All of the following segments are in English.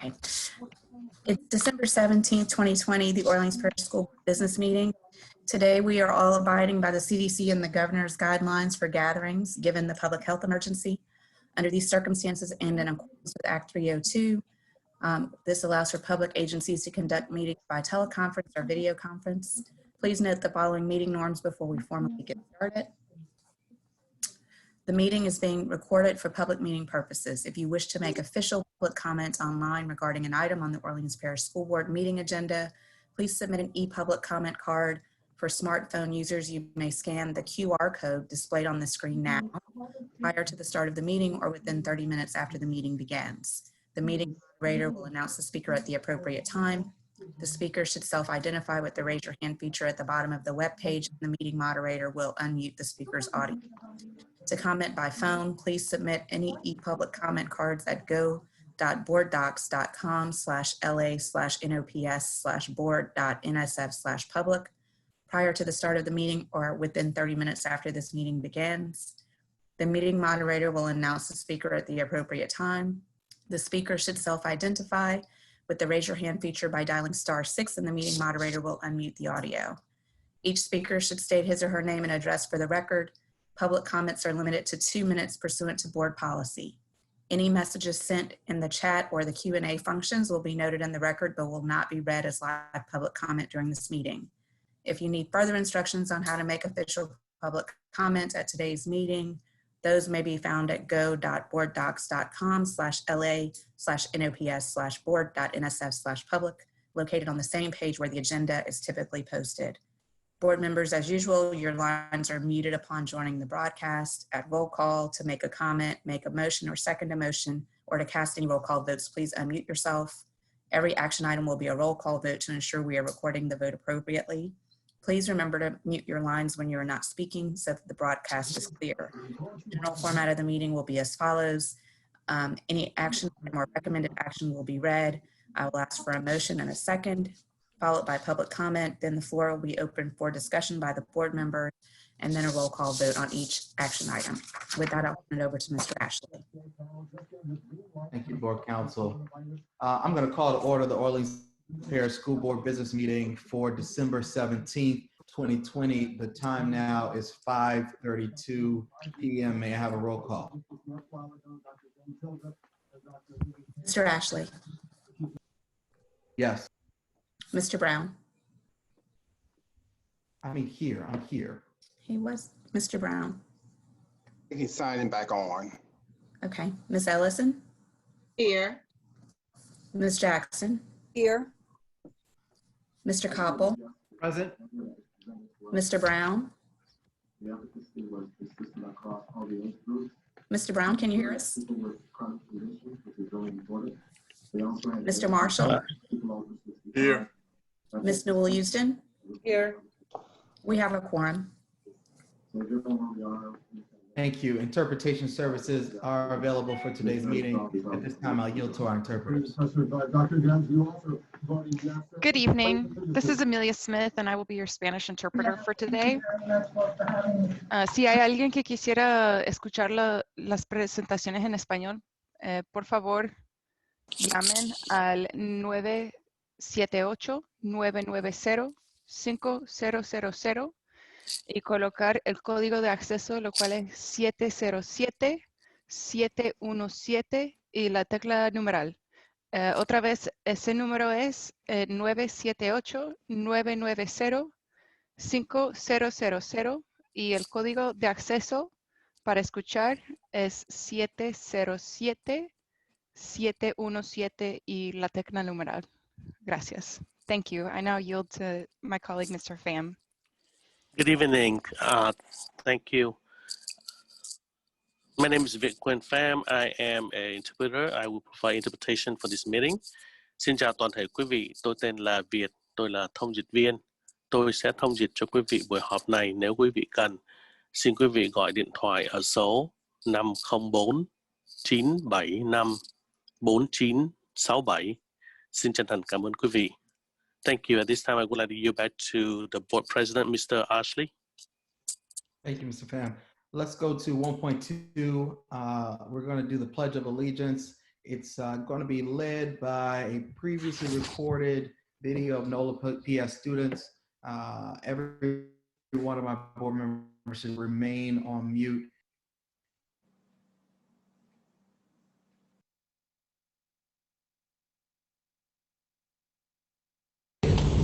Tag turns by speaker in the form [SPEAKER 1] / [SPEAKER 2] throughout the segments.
[SPEAKER 1] Okay. It's December 17th, 2020, the Orleans Parish School Business Meeting. Today, we are all abiding by the CDC and the governor's guidelines for gatherings, given the public health emergency. Under these circumstances and in accordance with Act 302, this allows for public agencies to conduct meetings by teleconference or video conference. Please note the following meeting norms before we formally get started. The meeting is being recorded for public meeting purposes. If you wish to make official public comments online regarding an item on the Orleans Parish School Board meeting agenda, please submit an e-public comment card. For smartphone users, you may scan the QR code displayed on the screen now prior to the start of the meeting or within 30 minutes after the meeting begins. The meeting moderator will announce the speaker at the appropriate time. The speaker should self-identify with the raise your hand feature at the bottom of the web page, and the meeting moderator will unmute the speaker's audio. To comment by phone, please submit any e-public comment cards at go.boarddocs.com/la/nops/board.nsf/public prior to the start of the meeting or within 30 minutes after this meeting begins. The meeting moderator will announce the speaker at the appropriate time. The speaker should self-identify with the raise your hand feature by dialing *6, and the meeting moderator will unmute the audio. Each speaker should state his or her name and address for the record. Public comments are limited to 2 minutes pursuant to board policy. Any messages sent in the chat or the Q&A functions will be noted in the record but will not be read as live public comment during this meeting. If you need further instructions on how to make official public comment at today's meeting, those may be found at go.boarddocs.com/la/nops/board.nsf/public, located on the same page where the agenda is typically posted. Board members, as usual, your lines are muted upon joining the broadcast. At roll call, to make a comment, make a motion or second a motion, or to cast any roll call votes, please unmute yourself. Every action item will be a roll call vote to ensure we are recording the vote appropriately. Please remember to mute your lines when you are not speaking so that the broadcast is clear. The general format of the meeting will be as follows. Any action or recommended action will be read. I will ask for a motion and a second, followed by public comment. Then the floor will be open for discussion by the board members, and then a roll call vote on each action item. With that, I'll turn it over to Mr. Ashley.
[SPEAKER 2] Thank you, Board Council. I'm going to call to order the Orleans Parish School Board Business Meeting for December 17th, 2020. The time now is 5:32 p.m. May I have a roll call?
[SPEAKER 1] Mr. Ashley.
[SPEAKER 2] Yes.
[SPEAKER 1] Mr. Brown.
[SPEAKER 2] I'm here.
[SPEAKER 1] He was Mr. Brown.
[SPEAKER 3] He's signing back on.
[SPEAKER 1] Okay. Ms. Ellison.
[SPEAKER 4] Here.
[SPEAKER 1] Ms. Jackson.
[SPEAKER 4] Here.
[SPEAKER 1] Mr. Koppel.
[SPEAKER 2] Present.
[SPEAKER 1] Mr. Brown. Mr. Brown, can you hear us? Mr. Marshall.
[SPEAKER 3] Here.
[SPEAKER 1] Ms. Newell Houston.
[SPEAKER 4] Here.
[SPEAKER 1] We have a quorum.
[SPEAKER 2] Thank you. Interpretation services are available for today's meeting. At this time, I'll yield to our interpreters.
[SPEAKER 5] Good evening. This is Amelia Smith, and I will be your Spanish interpreter for today. Si hay alguien que quisiera escuchar las presentaciones en español, por favor, llamen al 978-990-5000 y colocar el código de acceso, lo cual es 707-717 y la tecla numeral. Otra vez, ese número es 978-990-5000 y el código de acceso para escuchar es 707-717 y la tecla numeral. Gracias. Thank you. I now yield to my colleague, Mr. Pham.
[SPEAKER 6] Good evening. Thank you. My name is Vic Quinn Pham. I am an interpreter. I will provide interpretation for this meeting. Xin chào toàn thể quý vị. Tôi tên là Việt. Tôi là thông dịch viên. Tôi sẽ thông dịch cho quý vị buổi họp này nếu quý vị cần. Xin quý vị gọi điện thoại ở số 504-975-4967. Xin chân thành cảm ơn quý vị. Thank you. At this time, I would like to yield back to the board president, Mr. Ashley.
[SPEAKER 2] Thank you, Mr. Pham. Let's go to 1.2. We're going to do the Pledge of Allegiance. It's going to be led by a previously recorded video of NOLA PS students. Every one of my board members should remain on mute.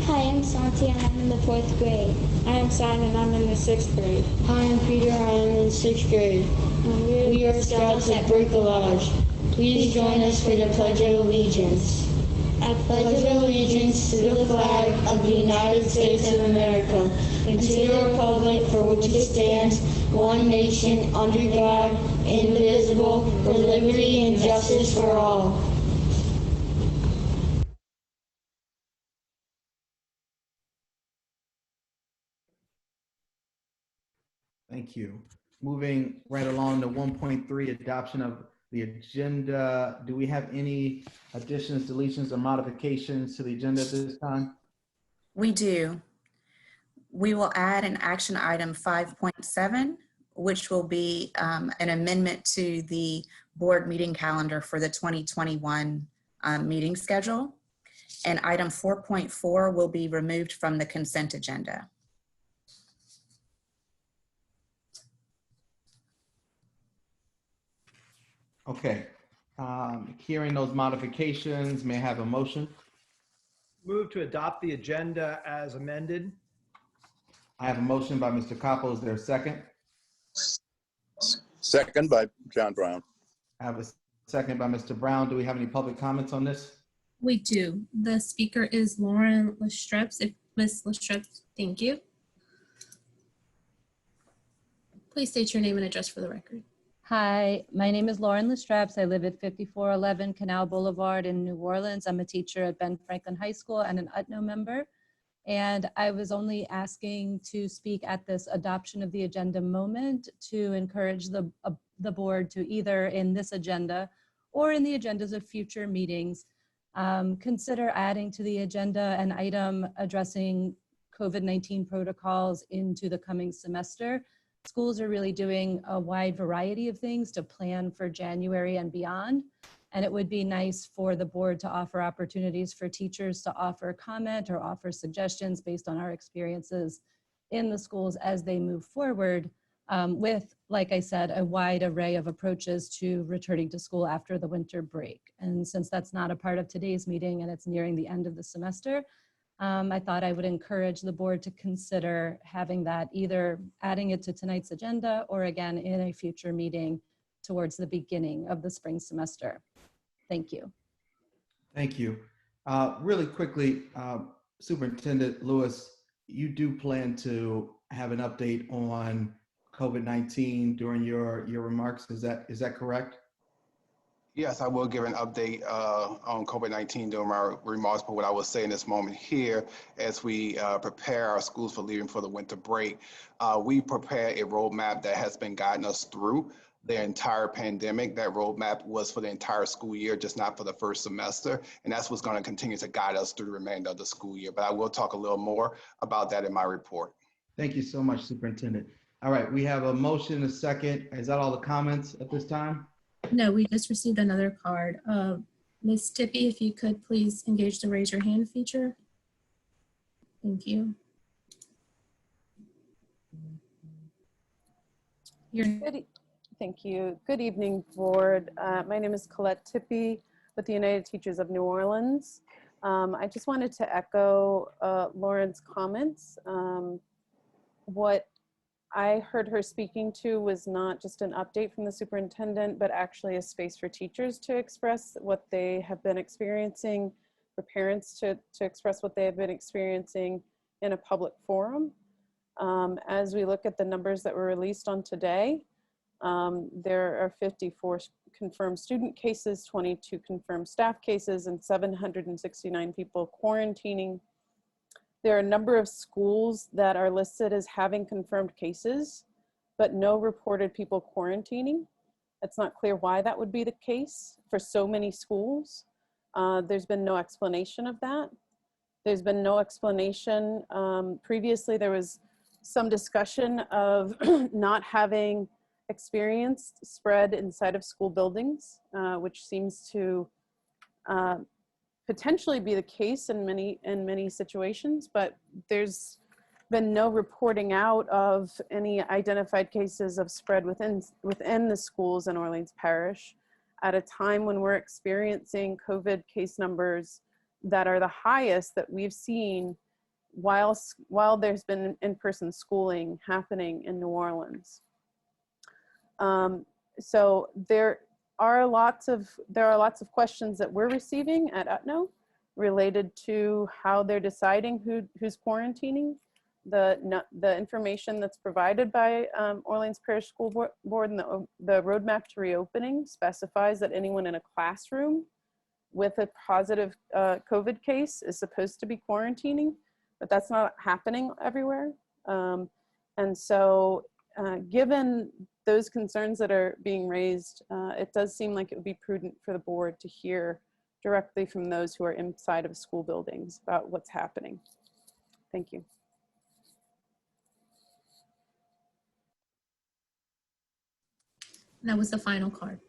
[SPEAKER 7] Hi, I'm Santi and I'm in the 4th grade.
[SPEAKER 8] Hi, I'm Simon. I'm in the 6th grade.
[SPEAKER 9] Hi, I'm Peter. I am in 6th grade.
[SPEAKER 7] We are Scouts at Bricolage.
[SPEAKER 9] Please join us for the Pledge of Allegiance.
[SPEAKER 7] I
[SPEAKER 9] Pledge of allegiance to the flag of the United States of America and to the republic for which it stands, one nation, under God, indivisible, with liberty and justice for all.
[SPEAKER 2] Thank you. Moving right along to 1.3, adoption of the agenda. Do we have any additions, deletions, or modifications to the agenda at this time?
[SPEAKER 1] We do. We will add an action item 5.7, which will be an amendment to the board meeting calendar for the 2021 meeting schedule. And item 4.4 will be removed from the consent agenda.
[SPEAKER 2] Okay. Hearing those modifications, may I have a motion?
[SPEAKER 10] Move to adopt the agenda as amended.
[SPEAKER 2] I have a motion by Mr. Capo. Is there a second?
[SPEAKER 3] Second by John Brown.
[SPEAKER 2] I have a second by Mr. Brown. Do we have any public comments on this?
[SPEAKER 11] We do. The speaker is Lauren Lestreps. If Ms. Lestreps, thank you. Please state your name and address for the record.
[SPEAKER 12] Hi, my name is Lauren Lestreps. I live at 5411 Canal Boulevard in New Orleans. I'm a teacher at Ben Franklin High School and an UTNO member. And I was only asking to speak at this adoption of the agenda moment to encourage the board to either in this agenda or in the agendas of future meetings, consider adding to the agenda an item addressing COVID-19 protocols into the coming semester. Schools are really doing a wide variety of things to plan for January and beyond. And it would be nice for the board to offer opportunities for teachers to offer comment or offer suggestions based on our experiences in the schools as they move forward with, like I said, a wide array of approaches to returning to school after the winter break. And since that's not a part of today's meeting and it's nearing the end of the semester, I thought I would encourage the board to consider having that, either adding it to tonight's agenda or again in a future meeting towards the beginning of the spring semester. Thank you.
[SPEAKER 2] Thank you. Really quickly, Superintendent Lewis, you do plan to have an update on COVID-19 during your remarks. Is that correct?
[SPEAKER 3] Yes, I will give an update on COVID-19 during my remarks, but what I will say in this moment here, as we prepare our schools for leaving for the winter break, we prepare a roadmap that has been guiding us through the entire pandemic. That roadmap was for the entire school year, just not for the first semester. And that's what's going to continue to guide us through the remainder of the school year. But I will talk a little more about that in my report.
[SPEAKER 2] Thank you so much, Superintendent. All right, we have a motion, a second. Is that all the comments at this time?
[SPEAKER 11] No, we just received another card. Ms. Tippy, if you could please engage the raise your hand feature. Thank you.
[SPEAKER 8] Thank you. Good evening, board. My name is Colette Tippy with the United Teachers of New Orleans. I just wanted to echo Lauren's comments. What I heard her speaking to was not just an update from the superintendent, but actually a space for teachers to express what they have been experiencing, for parents to express what they have been experiencing in a public forum. As we look at the numbers that were released on today, there are 54 confirmed student cases, 22 confirmed staff cases, and 769 people quarantining. There are a number of schools that are listed as having confirmed cases, but no reported people quarantining. It's not clear why that would be the case for so many schools. There's been no explanation of that. There's been no explanation. Previously, there was some discussion of not having experienced spread inside of school buildings, which seems to potentially be the case in many situations, but there's been no reporting out of any identified cases of spread within the schools in Orleans Parish at a time when we're experiencing COVID case numbers that are the highest that we've seen while there's been in-person schooling happening in New Orleans. So there are lots of questions that we're receiving at UTNO related to how they're deciding who's quarantining. The information that's provided by Orleans Parish School Board and the roadmap to reopening specifies that anyone in a classroom with a positive COVID case is supposed to be quarantining, but that's not happening everywhere. And so given those concerns that are being raised, it does seem like it would be prudent for the board to hear directly from those who are inside of school buildings about what's happening. Thank you.
[SPEAKER 11] And that was the final card.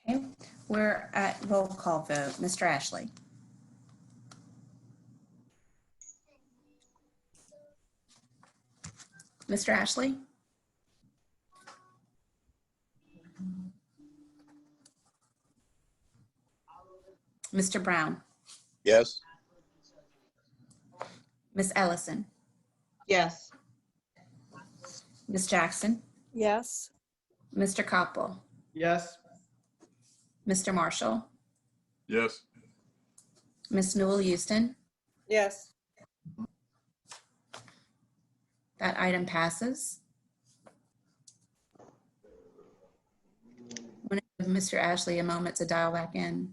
[SPEAKER 1] Okay, we're at roll call vote. Mr. Ashley. Mr. Ashley? Mr. Brown?
[SPEAKER 13] Yes.
[SPEAKER 1] Ms. Ellison?
[SPEAKER 4] Yes.
[SPEAKER 1] Ms. Jackson?
[SPEAKER 4] Yes.
[SPEAKER 1] Mr. Koppel?
[SPEAKER 10] Yes.
[SPEAKER 1] Mr. Marshall?
[SPEAKER 13] Yes.
[SPEAKER 1] Ms. Newell Houston?
[SPEAKER 4] Yes.
[SPEAKER 1] That item passes. I'm going to give Mr. Ashley a moment to dial back in.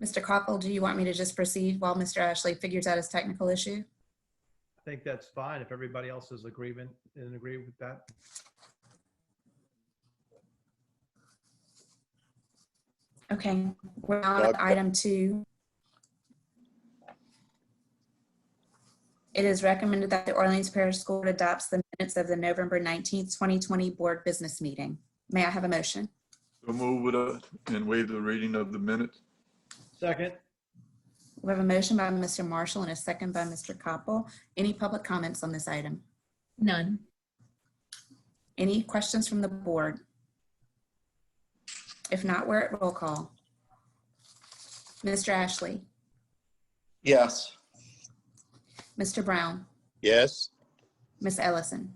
[SPEAKER 1] Mr. Koppel, do you want me to just proceed while Mr. Ashley figures out his technical issue?
[SPEAKER 10] I think that's fine if everybody else is in agreement with that.
[SPEAKER 1] Okay, we're on to item 2. It is recommended that the Orleans Parish School Board adopts the minutes of the November 19th, 2020 board business meeting. May I have a motion?
[SPEAKER 13] So move with and waive the reading of the minutes.
[SPEAKER 10] Second.
[SPEAKER 1] We have a motion by Mr. Marshall and a second by Mr. Koppel. Any public comments on this item?
[SPEAKER 11] None.
[SPEAKER 1] Any questions from the board? If not, we're at roll call. Mr. Ashley?
[SPEAKER 13] Yes.
[SPEAKER 1] Mr. Brown?
[SPEAKER 13] Yes.
[SPEAKER 1] Ms. Ellison?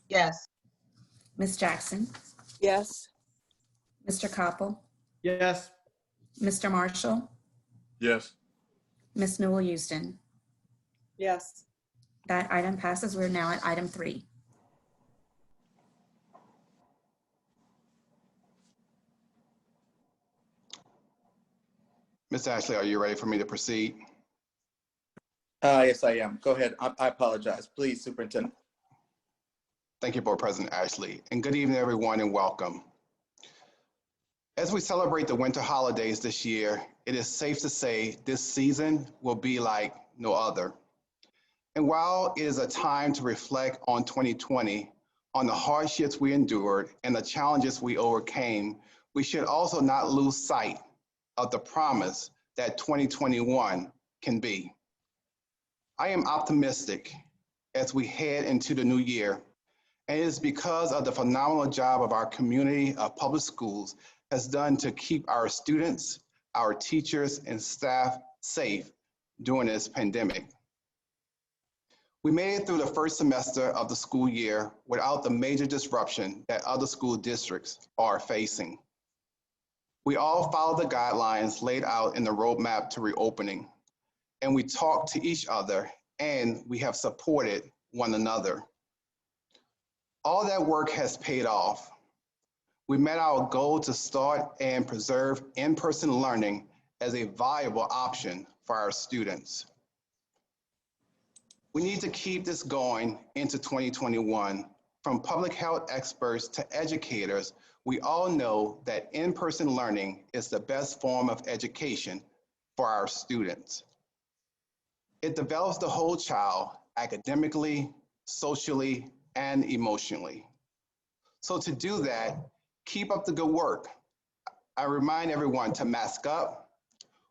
[SPEAKER 4] Yes.
[SPEAKER 1] Ms. Jackson?
[SPEAKER 4] Yes.
[SPEAKER 1] Mr. Koppel?
[SPEAKER 10] Yes.
[SPEAKER 1] Mr. Marshall?
[SPEAKER 13] Yes.
[SPEAKER 1] Ms. Newell Houston?
[SPEAKER 4] Yes.
[SPEAKER 1] That item passes. We're now at item 3.
[SPEAKER 3] Ms. Ashley, are you ready for me to proceed?
[SPEAKER 2] Yes, I am. Go ahead. I apologize. Please, Superintendent.
[SPEAKER 3] Thank you, Board President Ashley, and good evening, everyone, and welcome. As we celebrate the winter holidays this year, it is safe to say this season will be like no other. And while it is a time to reflect on 2020, on the hardships we endured and the challenges we overcame, we should also not lose sight of the promise that 2021 can be. I am optimistic as we head into the new year, and it is because of the phenomenal job of our community of public schools has done to keep our students, our teachers, and staff safe during this pandemic. We made it through the first semester of the school year without the major disruption that other school districts are facing. We all followed the guidelines laid out in the roadmap to reopening, and we talked to each other, and we have supported one another. All that work has paid off. We met our goal to start and preserve in-person learning as a viable option for our students. We need to keep this going into 2021. From public health experts to educators, we all know that in-person learning is the best form of education for our students. It develops the whole child academically, socially, and emotionally. So to do that, keep up the good work. I remind everyone to mask up,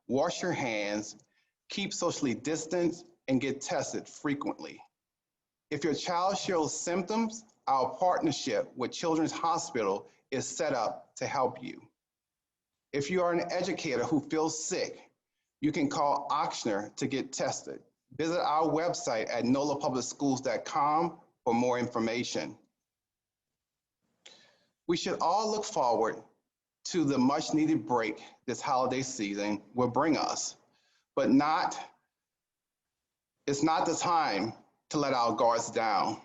[SPEAKER 3] wash your hands, keep socially distanced, and get tested frequently. If your child shows symptoms, our partnership with Children's Hospital is set up to help you. If you are an educator who feels sick, you can call Ochsner to get tested. Visit our website at nolapublicschools.com for more information. We should all look forward to the much needed break this holiday season will bring us, but it's not the time to let our guards down.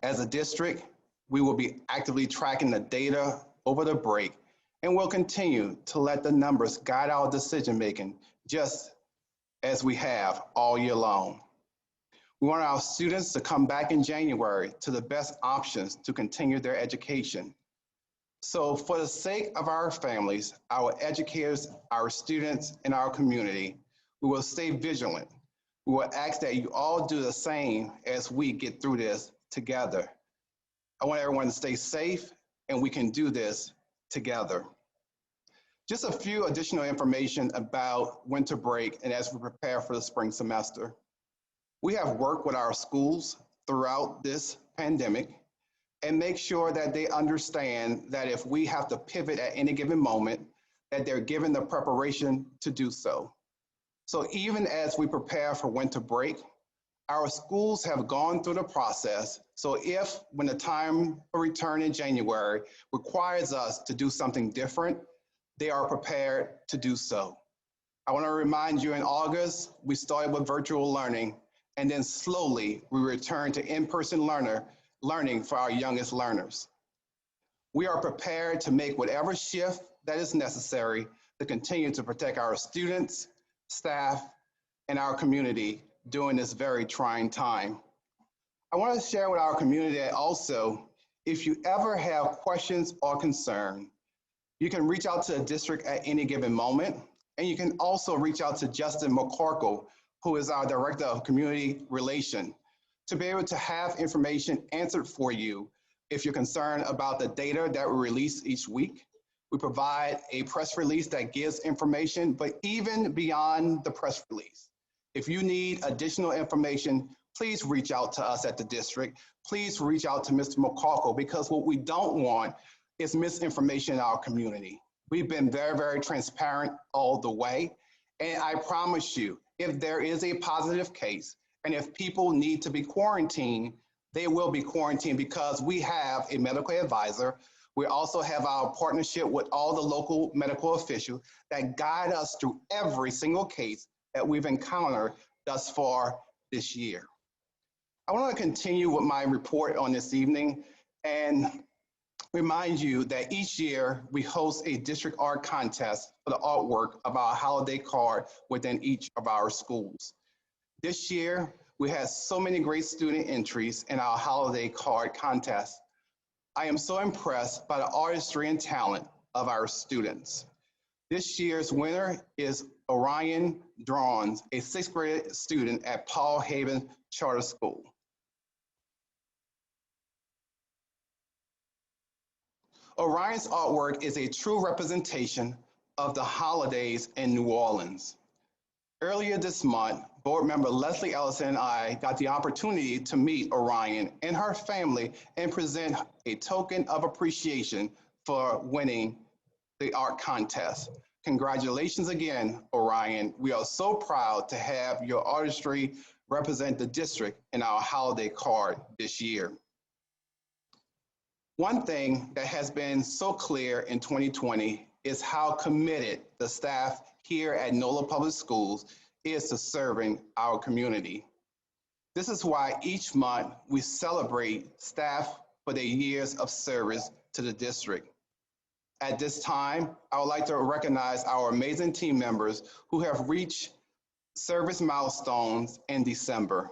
[SPEAKER 3] As a district, we will be actively tracking the data over the break and will continue to let the numbers guide our decision-making just as we have all year long. We want our students to come back in January to the best options to continue their education. So for the sake of our families, our educators, our students, and our community, we will stay vigilant. We will ask that you all do the same as we get through this together. I want everyone to stay safe, and we can do this together. Just a few additional information about winter break and as we prepare for the spring semester. We have worked with our schools throughout this pandemic and make sure that they understand that if we have to pivot at any given moment, that they're given the preparation to do so. So even as we prepare for winter break, our schools have gone through the process. So if when the time for return in January requires us to do something different, they are prepared to do so. I want to remind you in August, we started with virtual learning, and then slowly we returned to in-person learning for our youngest learners. We are prepared to make whatever shift that is necessary to continue to protect our students, staff, and our community during this very trying time. I want to share with our community that also, if you ever have questions or concern, you can reach out to the district at any given moment, and you can also reach out to Justin McCorkle, who is our Director of Community Relations, to be able to have information answered for you if you're concerned about the data that we release each week. We provide a press release that gives information, but even beyond the press release, if you need additional information, please reach out to us at the district. Please reach out to Mr. McCorkle, because what we don't want is misinformation in our community. We've been very, very transparent all the way. And I promise you, if there is a positive case, and if people need to be quarantined, they will be quarantined, because we have a medical advisor. We also have our partnership with all the local medical officials that guide us through every single case that we've encountered thus far this year. I want to continue with my report on this evening and remind you that each year we host a district art contest for the artwork of our holiday card within each of our schools. This year, we had so many great student entries in our holiday card contest. I am so impressed by the artistry and talent of our students. This year's winner is Orion Drons, a 6th grade student at Paul Haven Charter School. Orion's artwork is a true representation of the holidays in New Orleans. Earlier this month, board member Leslie Ellison and I got the opportunity to meet Orion and her family and present a token of appreciation for winning the art contest. Congratulations again, Orion. We are so proud to have your artistry represent the district in our holiday card this year. One thing that has been so clear in 2020 is how committed the staff here at NOLA Public Schools is to serving our community. This is why each month we celebrate staff for their years of service to the district. At this time, I would like to recognize our amazing team members who have reached service milestones in December.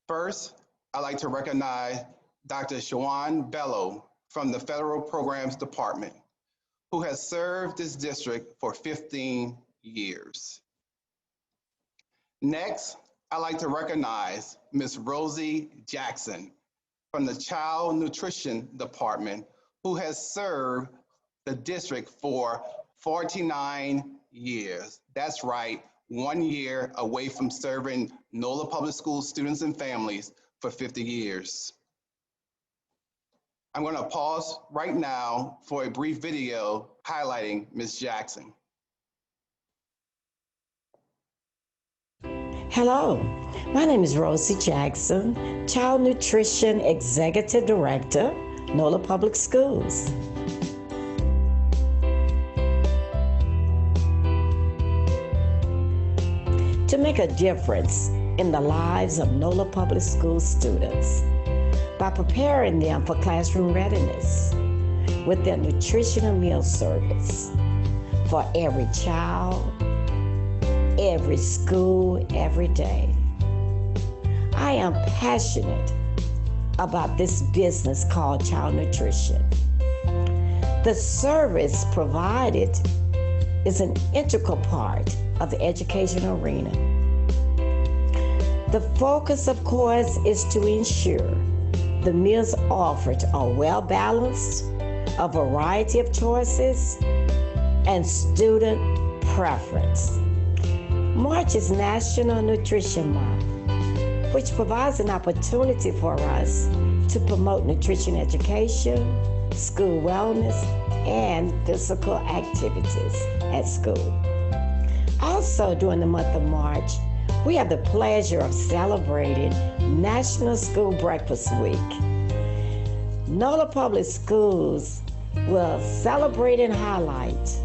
[SPEAKER 3] First, I'd like to recognize Dr. Shawan Bello from the Federal Programs Department, who has served this district for 15 years. Next, I'd like to recognize Ms. Rosie Jackson from the Child Nutrition Department, who has served the district for 49 years. That's right, 1 year away from serving NOLA Public School students and families for 50 years. I'm going to pause right now for a brief video highlighting Ms. Jackson.
[SPEAKER 14] Hello, my name is Rosie Jackson, Child Nutrition Executive Director, NOLA Public Schools. To make a difference in the lives of NOLA Public School students by preparing them for classroom readiness with their nutritional meal service for every child, every school, every day. I am passionate about this business called child nutrition. The service provided is an integral part of the education arena. The focus, of course, is to ensure the meals offered are well balanced, a variety of choices, and student preference. March is National Nutrition Month, which provides an opportunity for us to promote nutrition education, school wellness, and physical activities at school. Also, during the month of March, we have the pleasure of celebrating National School Breakfast Week. NOLA Public Schools will celebrate and highlight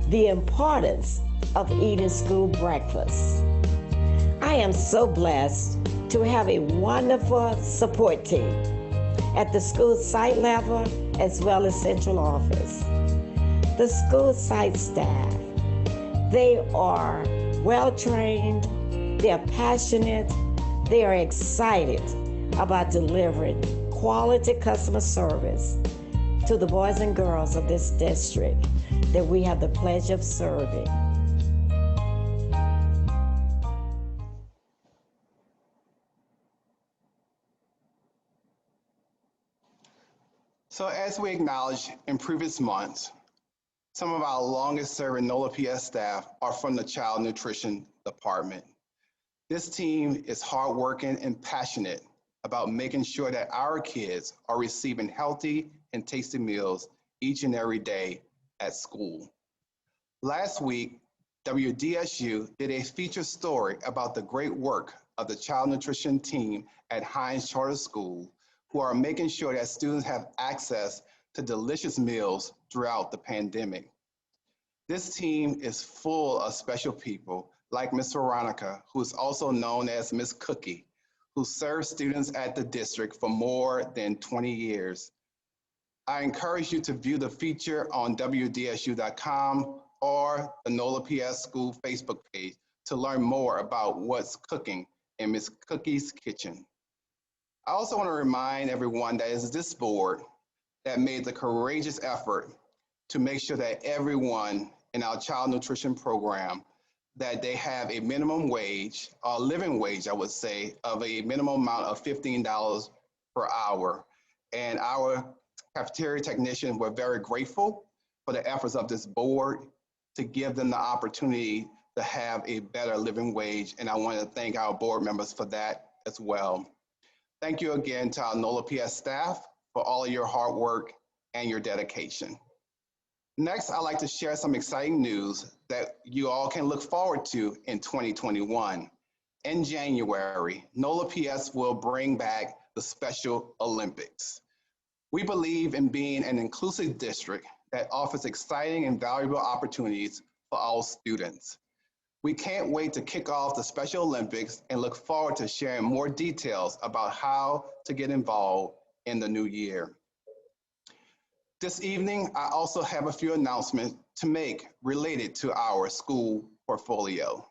[SPEAKER 14] the importance of eating school breakfast. I am so blessed to have a wonderful support team at the school site level as well as central office. The school site staff, they are well-trained, they're passionate, they are excited about delivering quality customer service to the boys and girls of this district that we have the pleasure of serving.
[SPEAKER 3] So as we acknowledged in previous months, some of our longest serving NOLA PS staff are from the Child Nutrition Department. This team is hardworking and passionate about making sure that our kids are receiving healthy and tasty meals each and every day at school. Last week, WDSU did a feature story about the great work of the child nutrition team at Hines Charter School, who are making sure that students have access to delicious meals throughout the pandemic. This team is full of special people like Ms. Veronica, who is also known as Ms. Cookie, who serves students at the district for more than 20 years. I encourage you to view the feature on WDSU.com or the NOLA PS School Facebook page to learn more about what's cooking in Ms. Cookie's kitchen. I also want to remind everyone that it's this board that made the courageous effort to make sure that everyone in our child nutrition program, that they have a minimum wage, or living wage, I would say, of a minimum amount of $15 per hour. And our cafeteria technicians were very grateful for the efforts of this board to give them the opportunity to have a better living wage. And I want to thank our board members for that as well. Thank you again to our NOLA PS staff for all of your hard work and your dedication. Next, I'd like to share some exciting news that you all can look forward to in 2021. In January, NOLA PS will bring back the Special Olympics. We believe in being an inclusive district that offers exciting and valuable opportunities for all students. We can't wait to kick off the Special Olympics and look forward to sharing more details about how to get involved in the new year. This evening, I also have a few announcements to make related to our school portfolio.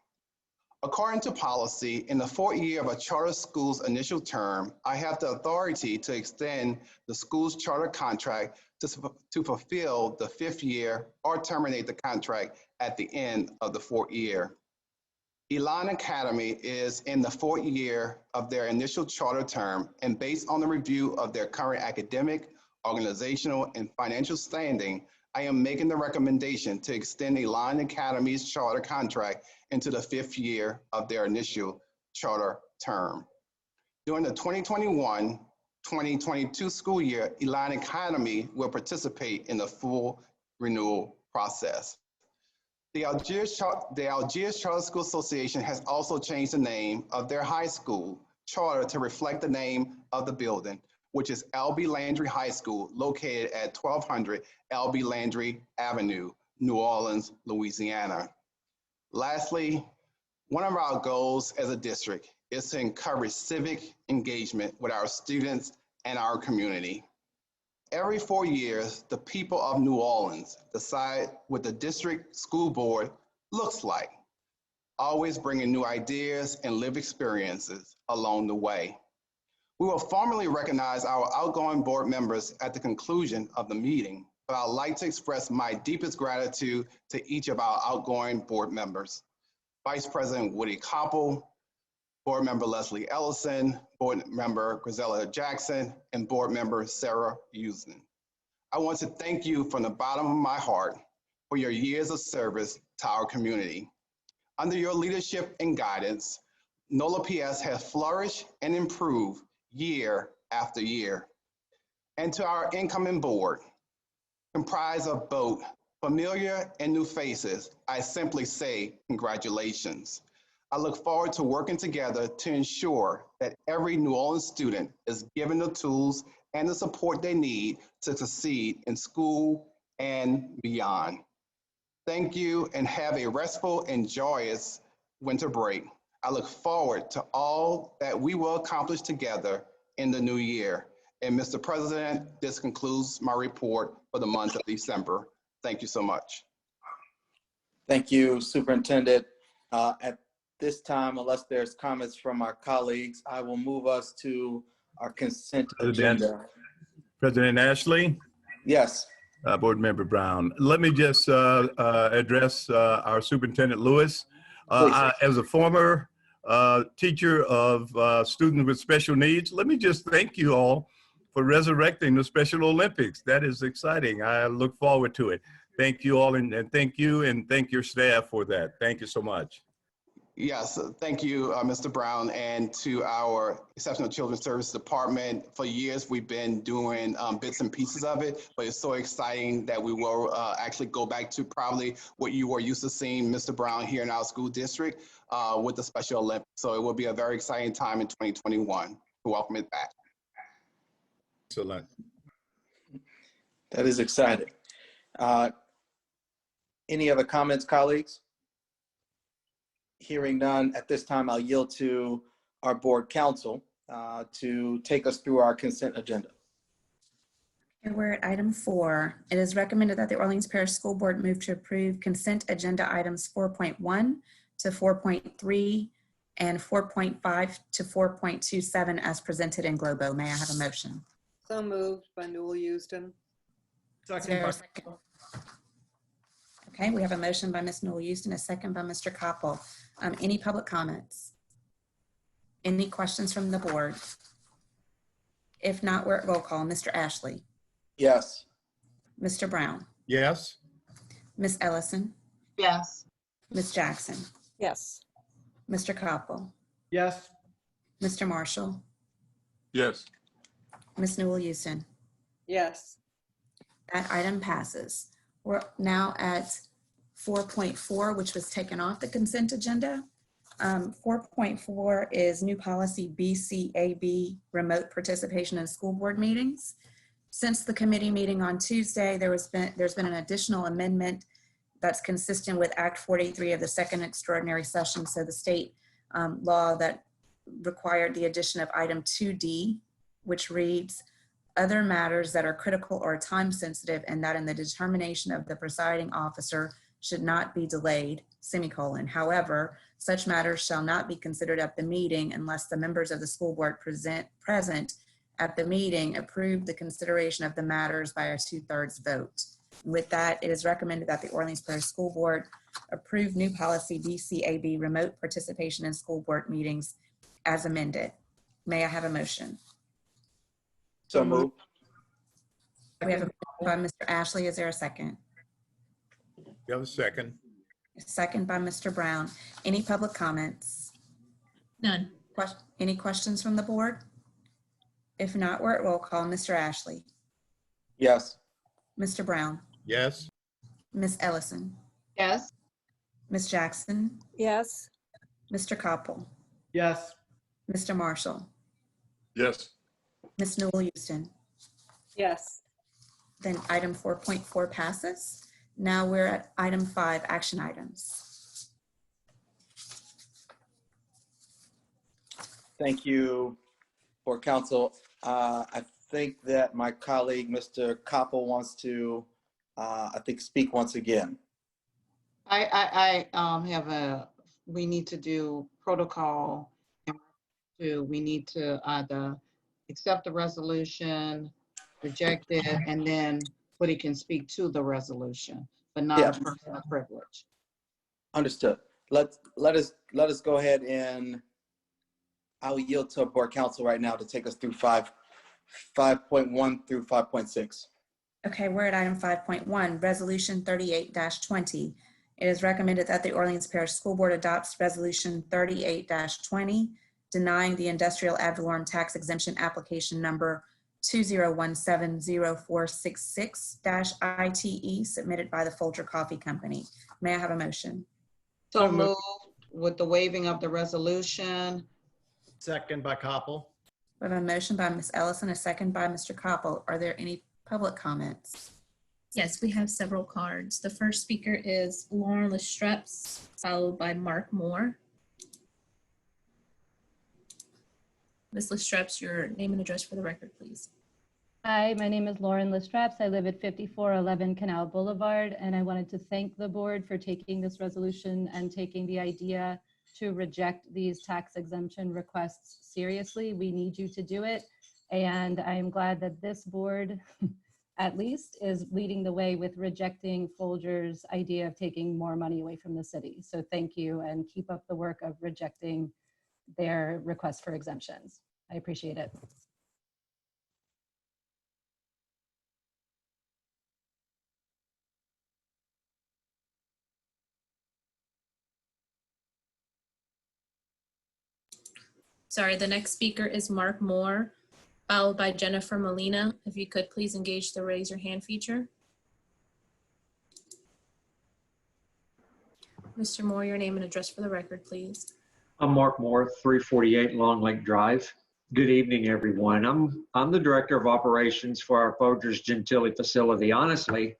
[SPEAKER 3] According to policy, in the 4th year of a charter school's initial term, I have the authority to extend the school's charter contract to fulfill the 5th year or terminate the contract at the end of the 4th year. Elan Academy is in the 4th year of their initial charter term, and based on the review of their current academic, organizational, and financial standing, I am making the recommendation to extend Elan Academy's charter contract into the 5th year of their initial charter term. During the 2021-2022 school year, Elan Academy will participate in the full renewal process. The Algiers Charter School Association has also changed the name of their high school charter to reflect the name of the building, which is L.B. Landry High School, located at 1200 L.B. Landry Avenue, New Orleans, Louisiana. Lastly, one of our goals as a district is to encourage civic engagement with our students and our community. Every 4 years, the people of New Orleans decide what the district school board looks like, always bringing new ideas and lived experiences along the way. We will formally recognize our outgoing board members at the conclusion of the meeting, but I'd like to express my deepest gratitude to each of our outgoing board members. Vice President Woody Koppel, Board Member Leslie Ellison, Board Member Grisella Jackson, and Board Member Sarah Houston. I want to thank you from the bottom of my heart for your years of service to our community. Under your leadership and guidance, NOLA PS has flourished and improved year after year. And to our incoming board, comprised of both familiar and new faces, I simply say congratulations. I look forward to working together to ensure that every New Orleans student is given the tools and the support they need to succeed in school and beyond. Thank you and have a restful and joyous winter break. I look forward to all that we will accomplish together in the new year. And Mr. President, this concludes my report for the month of December. Thank you so much.
[SPEAKER 2] Thank you, Superintendent. At this time, unless there's comments from our colleagues, I will move us to our consent agenda.
[SPEAKER 15] President Ashley?
[SPEAKER 2] Yes.
[SPEAKER 15] Board Member Brown. Let me just address our Superintendent Lewis. As a former teacher of students with special needs, let me just thank you all for resurrecting the Special Olympics. That is exciting. I look forward to it. Thank you all, and thank you, and thank your staff for that. Thank you so much.
[SPEAKER 3] Yes, thank you, Mr. Brown, and to our Exceptional Children's Service Department. For years, we've been doing bits and pieces of it, but it's so exciting that we will actually go back to probably what you were used to seeing, Mr. Brown, here in our school district with the Special Olympics. So it will be a very exciting time in 2021 to welcome it back.
[SPEAKER 15] Excellent.
[SPEAKER 2] That is exciting. Any other comments, colleagues? Hearing none, at this time, I'll yield to our board counsel to take us through our consent agenda.
[SPEAKER 1] And we're at item 4. It is recommended that the Orleans Parish School Board move to approve consent agenda items 4.1 to 4.3 and 4.5 to 4.27 as presented in Globo. May I have a motion?
[SPEAKER 4] So moved by Newell Houston.
[SPEAKER 1] Second. Okay, we have a motion by Ms. Newell Houston, a second by Mr. Koppel. Any public comments? Any questions from the board? If not, we're at roll call. Mr. Ashley?
[SPEAKER 2] Yes.
[SPEAKER 1] Mr. Brown?
[SPEAKER 15] Yes.
[SPEAKER 1] Ms. Ellison?
[SPEAKER 4] Yes.
[SPEAKER 1] Ms. Jackson?
[SPEAKER 4] Yes.
[SPEAKER 1] Mr. Koppel?
[SPEAKER 10] Yes.
[SPEAKER 1] Mr. Marshall?
[SPEAKER 13] Yes.
[SPEAKER 1] Ms. Newell Houston?
[SPEAKER 4] Yes.
[SPEAKER 1] That item passes. We're now at 4.4, which was taken off the consent agenda. 4.4 is new policy BCAB, remote participation in school board meetings. Since the committee meeting on Tuesday, there's been an additional amendment that's consistent with Act 43 of the second extraordinary session. So the state law that required the addition of item 2D, which reads, other matters that are critical or time sensitive and that in the determination of the presiding officer should not be delayed, semicolon. However, such matters shall not be considered at the meeting unless the members of the school board present at the meeting approve the consideration of the matters by a 2/3 vote. With that, it is recommended that the Orleans Parish School Board approve new policy BCAB, remote participation in school board meetings, as amended. May I have a motion?
[SPEAKER 2] So moved.
[SPEAKER 1] We have a motion by Mr. Ashley. Is there a second?
[SPEAKER 15] You have a second.
[SPEAKER 1] A second by Mr. Brown. Any public comments?
[SPEAKER 11] None.
[SPEAKER 1] Any questions from the board? If not, we're at roll call. Mr. Ashley,
[SPEAKER 2] Yes.
[SPEAKER 1] Mr. Brown,
[SPEAKER 15] Yes.
[SPEAKER 1] Ms. Ellison,
[SPEAKER 4] Yes.
[SPEAKER 1] Ms. Jackson,
[SPEAKER 4] Yes.
[SPEAKER 1] Mr. Koppel,
[SPEAKER 10] Yes.
[SPEAKER 1] Mr. Marshall,
[SPEAKER 13] Yes.
[SPEAKER 1] Ms. Newell Houston.
[SPEAKER 4] Yes.
[SPEAKER 1] Then item 4.4 passes. Now we're at item 5, action items.
[SPEAKER 2] Thank you, Board Council. I think that my colleague, Mr. Koppel, wants to, speak once again.
[SPEAKER 16] I have we need to do protocol. We need to either accept the resolution, reject it, and then he can speak to the resolution, but not a personal privilege.
[SPEAKER 2] Understood. Let us go ahead and I'll yield to Board Council right now to take us through 5.1 through 5.6.
[SPEAKER 1] Okay, we're at item 5.1, Resolution 38-20. It is recommended that the Orleans Parish School Board adopts Resolution 38-20, denying the industrial ad valorem tax exemption application number 2017-0466-ITE submitted by the Folger Coffee Company. May I have a motion?
[SPEAKER 16] So moved with the waiving of the resolution.
[SPEAKER 10] Second by Koppel.
[SPEAKER 1] We have a motion by Ms. Ellison, a second by Mr. Koppel. Are there any public comments?
[SPEAKER 11] Yes, we have several cards. The first speaker is Lauren Lestreps, followed by Mark Moore. Ms. Lestreps, your name and address for the record, please.
[SPEAKER 12] Hi, my name is Lauren Lestreps. I live at 5411 Canal Boulevard, and I wanted to thank the board for taking this resolution and taking the idea to reject these tax exemption requests seriously. We need you to do it, and I am glad that this board, at least, is leading the way with rejecting Folger's idea of taking more money away from the city. So thank you, and keep up the work of rejecting their request for exemptions. I appreciate it.
[SPEAKER 11] Sorry, the next speaker is Mark Moore, followed by Jennifer Molina. If you could please engage the raise your hand feature. Mr. Moore, your name and address for the record, please.
[SPEAKER 17] I'm Mark Moore, 348 Long Lake Drive. Good evening, everyone. I'm the Director of Operations for our Folgers Gentilly facility. Honestly,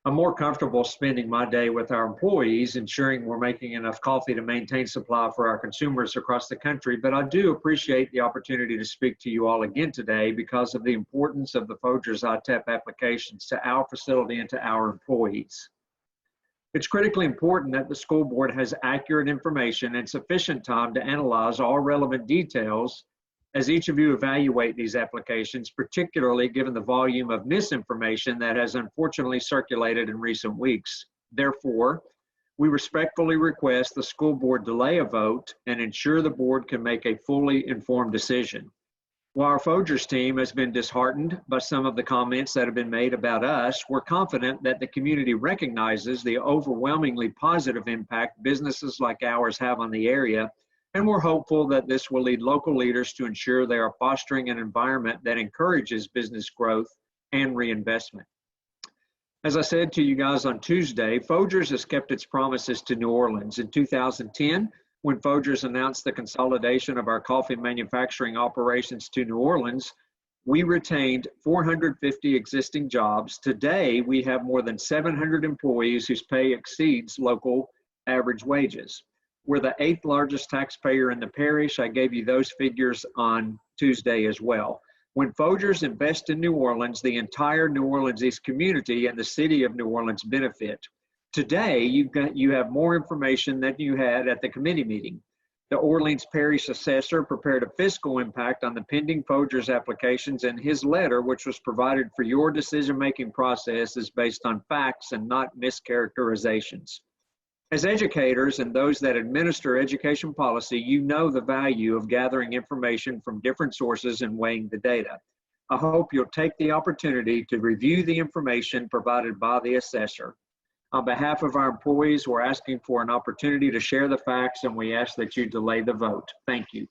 [SPEAKER 17] I'm more comfortable spending my day with our employees, ensuring we're making enough coffee to maintain supply for our consumers across the country. But I do appreciate the opportunity to speak to you all again today because of the importance of the Folgers ITEP applications to our facility and to our employees. It's critically important that the school board has accurate information and sufficient time to analyze all relevant details as each of you evaluate these applications, particularly given the volume of misinformation that has unfortunately circulated in recent weeks. Therefore, we respectfully request the school board delay a vote and ensure the board can make a fully informed decision. While our Folgers team has been disheartened by some of the comments that have been made about us, we're confident that the community recognizes the overwhelmingly positive impact businesses like ours have on the area, and we're hopeful that this will lead local leaders to ensure they are fostering an environment that encourages business growth and reinvestment. As I said to you guys on Tuesday, Folgers has kept its promises to New Orleans. In 2010, when Folgers announced the consolidation of our coffee manufacturing operations to New Orleans, we retained 450 existing jobs. Today, we have more than 700 employees whose pay exceeds local average wages. We're the 8th largest taxpayer in the parish. I gave you those figures on Tuesday as well. When Folgers invest in New Orleans, the entire New Orleans East community and the city of New Orleans benefit. Today, you have more information than you had at the committee meeting. The Orleans Parish Assessor prepared a fiscal impact on the pending Folgers applications, and his letter, which was provided for your decision-making process, is based on facts and not mischaracterizations. As educators and those that administer education policy, you know the value of gathering information from different sources and weighing the data. I hope you'll take the opportunity to review the information provided by the assessor. On behalf of our employees, we're asking for an opportunity to share the facts, and we ask that you delay the vote. Thank you.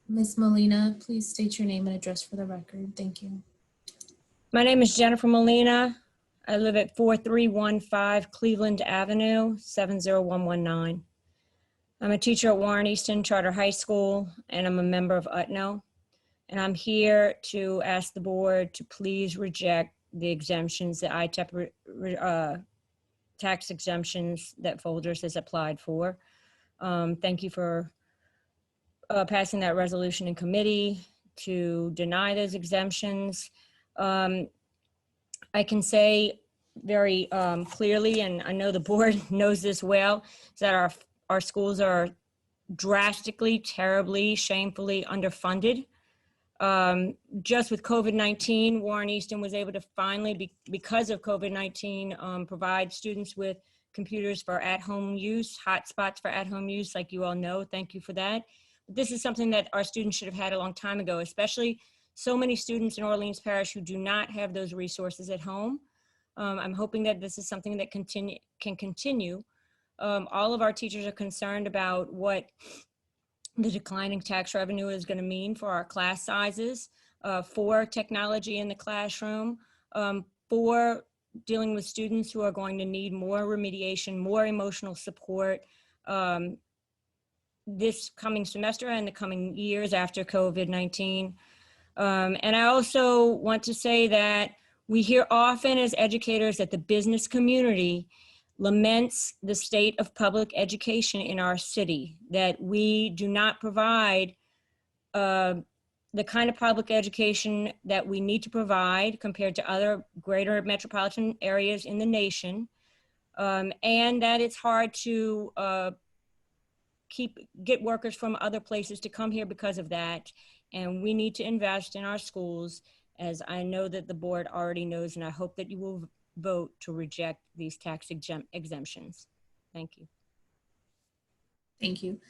[SPEAKER 11] Ms. Molina, please state your name and address for the record. Thank you.
[SPEAKER 18] My name is Jennifer Molina. I live at 4315 Cleveland Avenue, 70119. I'm a teacher at Warren Easton Charter High School, and I'm a member of UTNO. And I'm here to ask the board to please reject the exemptions, the ITEP tax exemptions that Folgers has applied for. Thank you for passing that resolution in committee to deny those exemptions. I can say very clearly, and I know the board knows this well, is that our schools are drastically, terribly, shamefully underfunded. Just with COVID-19, Warren Easton was able to finally, because of COVID-19, provide students with computers for at-home use, hotspots for at-home use, like you all know. Thank you for that. But this is something that our students should have had a long time ago, especially so many students in Orleans Parish who do not have those resources at home. I'm hoping that this is something that can continue. All of our teachers are concerned about what the declining tax revenue is going to mean for our class sizes, for technology in the classroom, for dealing with students who are going to need more remediation, more emotional support this coming semester and the coming years after COVID-19. And I also want to say that we hear often as educators that the business community laments the state of public education in our city, that we do not provide the kind of public education that we need to provide compared to other greater metropolitan areas in the nation, and that it's hard to get workers from other places to come here because of that. And we need to invest in our schools, as I know that the board already knows, and I hope that you will vote to reject these tax exemptions. Thank you.
[SPEAKER 11] Thank you.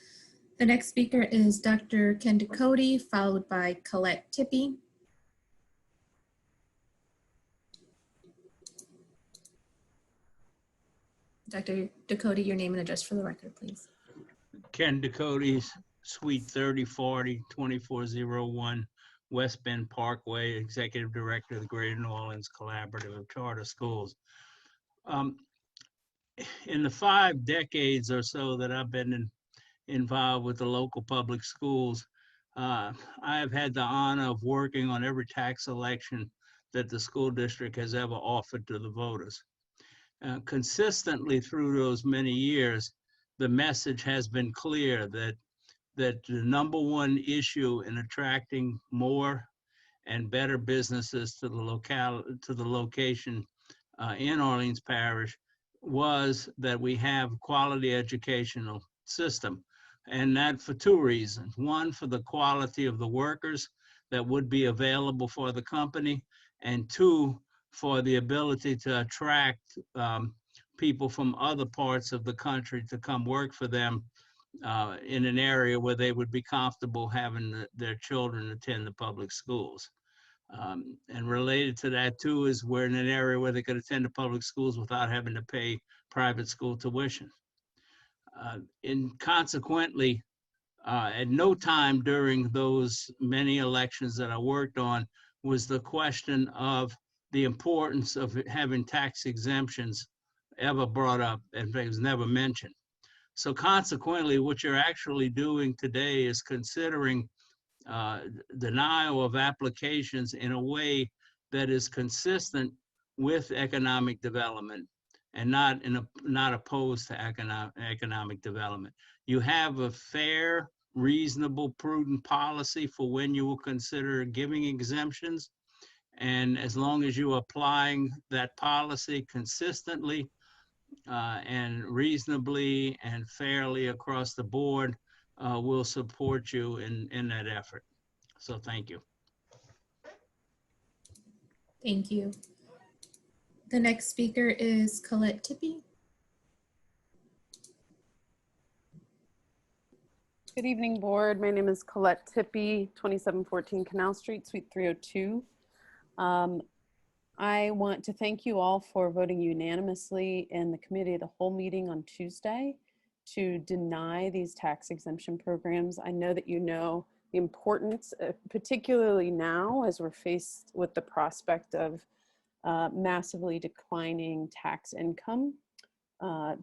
[SPEAKER 11] The next speaker is Dr. Ken Ducote, followed by Colette Tippie. Dr. Ducote, your name and address for the record, please.
[SPEAKER 19] Ken Ducote, Suite 3040, 2401, West Bend Parkway, Executive Director of the Greater New Orleans Collaborative of Charter Schools. In the 5 decades or so that I've been involved with the local public schools, I have had the honor of working on every tax election that the school district has ever offered to the voters. Consistently through those many years, the message has been clear that the number one issue in attracting more and better businesses to the location in Orleans Parish was that we have a quality educational system. And that for 2 reasons. One, for the quality of the workers that would be available for the company, and 2, for the ability to attract people from other parts of the country to come work for them in an area where they would be comfortable having their children attend the public schools. And related to that too is we're in an area where they could attend the public schools without having to pay private school tuition. And consequently, at no time during those many elections that I worked on was the question of the importance of having tax exemptions ever brought up, and it was never mentioned. So consequently, what you're actually doing today is considering denial of applications in a way that is consistent with economic development, and not opposed to economic development. You have a fair, reasonable, prudent policy for when you will consider giving exemptions. And as long as you're applying that policy consistently and reasonably and fairly across the board, we'll support you in that effort. So thank you.
[SPEAKER 11] Thank you. The next speaker is Colette Tippy.
[SPEAKER 8] Good evening, board. My name is Colette Tippy, 2714 Canal Street, Suite 302. I want to thank you all for voting unanimously in the committee of the whole meeting on Tuesday to deny these tax exemption programs. I know that you know the importance, particularly now as we're faced with the prospect of massively declining tax income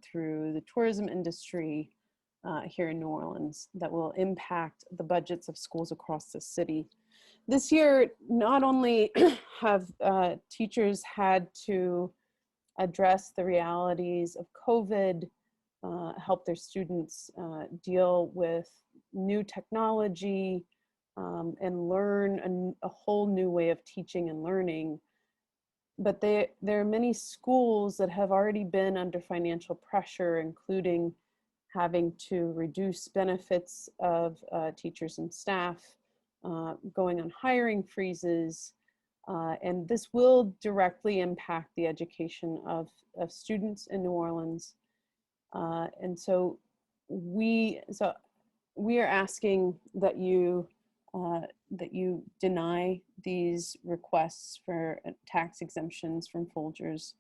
[SPEAKER 8] through the tourism industry here in New Orleans that will impact the budgets of schools across the city. This year, not only have teachers had to address the realities of COVID, help their students deal with new technology and learn a whole new way of teaching and learning, but there are many schools that have already been under financial pressure, including having to reduce benefits of teachers and staff, going on hiring freezes, and this will directly impact the education of students in New Orleans. And so we are asking that you deny these requests for tax exemptions from Folgers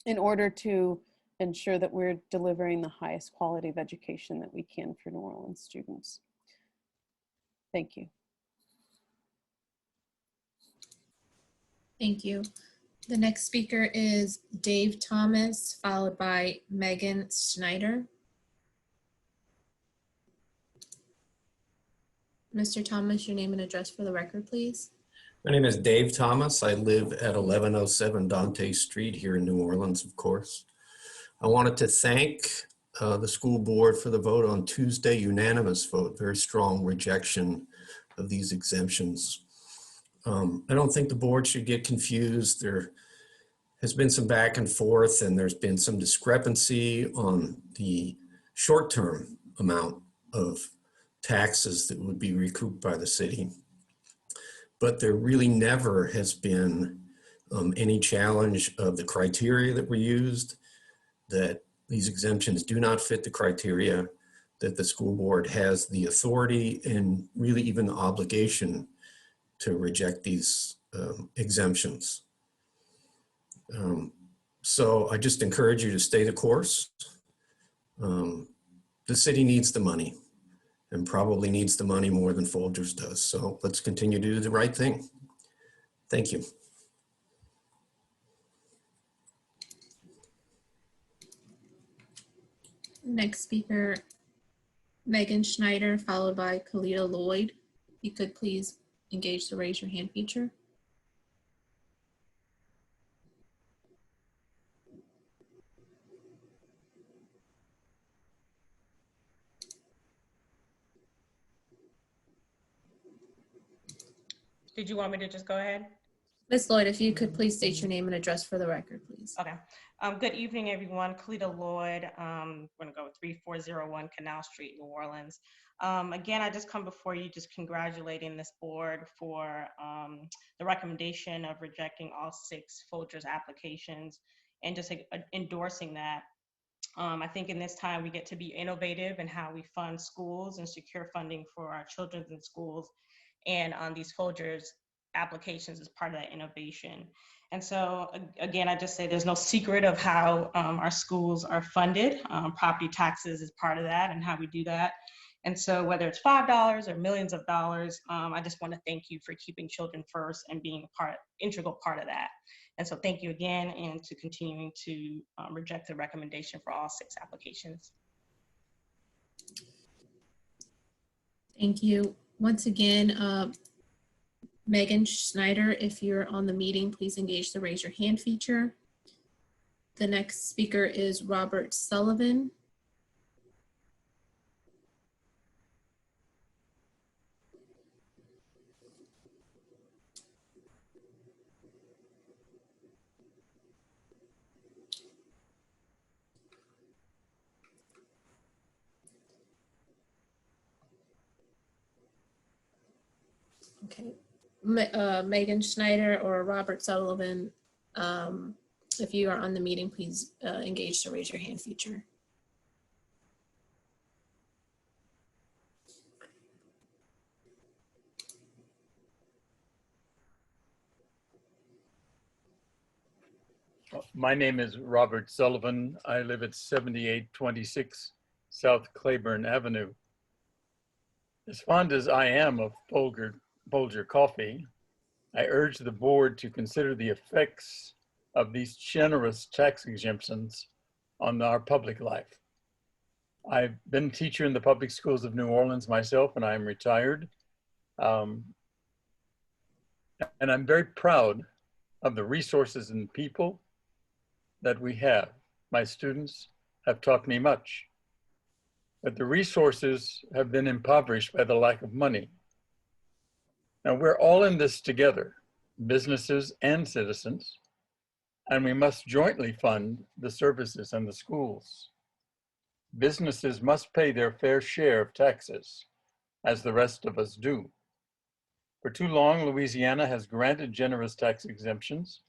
[SPEAKER 8] in order to ensure that we're delivering the highest quality of education that we can for New Orleans students. Thank you.
[SPEAKER 11] Thank you. The next speaker is Dave Thomas, followed by Megan Schneider. Mr. Thomas, your name and address for the record, please.
[SPEAKER 20] My name is Dave Thomas. I live at 1107 Dante Street here in New Orleans, of course. I wanted to thank the school board for the vote on Tuesday, unanimous vote, very strong rejection of these exemptions. I don't think the board should get confused. There has been some back and forth, and there's been some discrepancy on the short-term amount of taxes that would be recouped by the city. But there really never has been any challenge of the criteria that were used, that these exemptions do not fit the criteria, that the school board has the authority and really even the obligation to reject these exemptions. So I just encourage you to stay the course. The city needs the money and probably needs the money more than Folgers does. So let's continue to do the right thing. Thank you.
[SPEAKER 11] Next speaker, Megan Schneider, followed by Kalita Lloyd. If you could please engage the raise your hand feature.
[SPEAKER 21] Did you want me to just go ahead?
[SPEAKER 11] Ms. Lloyd, if you could please state your name and address for the record, please.
[SPEAKER 21] Okay. Good evening, everyone. Kalita Lloyd. We're going to go with 3401 Canal Street, New Orleans. Again, I just come before you just congratulating this board for the recommendation of rejecting all 6 Folgers applications and just endorsing that. I think in this time we get to be innovative in how we fund schools and secure funding for our children in schools. And on these Folgers applications as part of that innovation. And so again, I just say there's no secret of how our schools are funded. Property taxes is part of that and how we do that. And so whether it's $5 or millions of dollars, I just want to thank you for keeping children first and being a integral part of that. And so thank you again, and to continuing to reject the recommendation for all 6 applications.
[SPEAKER 11] Thank you. Once again, Megan Schneider, if you're on the meeting, please engage the raise your hand feature. The next speaker is Robert Sullivan. Okay, Megan Schneider or Robert Sullivan, if you are on the meeting, please engage the raise your hand feature.
[SPEAKER 5] My name is Robert Sullivan. I live at 7826 South Claiborne Avenue. As fond as I am of Folger coffee, I urge the board to consider the effects of these generous tax exemptions on our public life. I've been a teacher in the public schools of New Orleans myself, and I am retired. And I'm very proud of the resources and people that we have. My students have taught me much, but the resources have been impoverished by the lack of money. Now we're all in this together, businesses and citizens, and we must jointly fund the services and the schools. Businesses must pay their fair share of taxes, as the rest of us do. For too long, Louisiana has granted generous tax exemptions,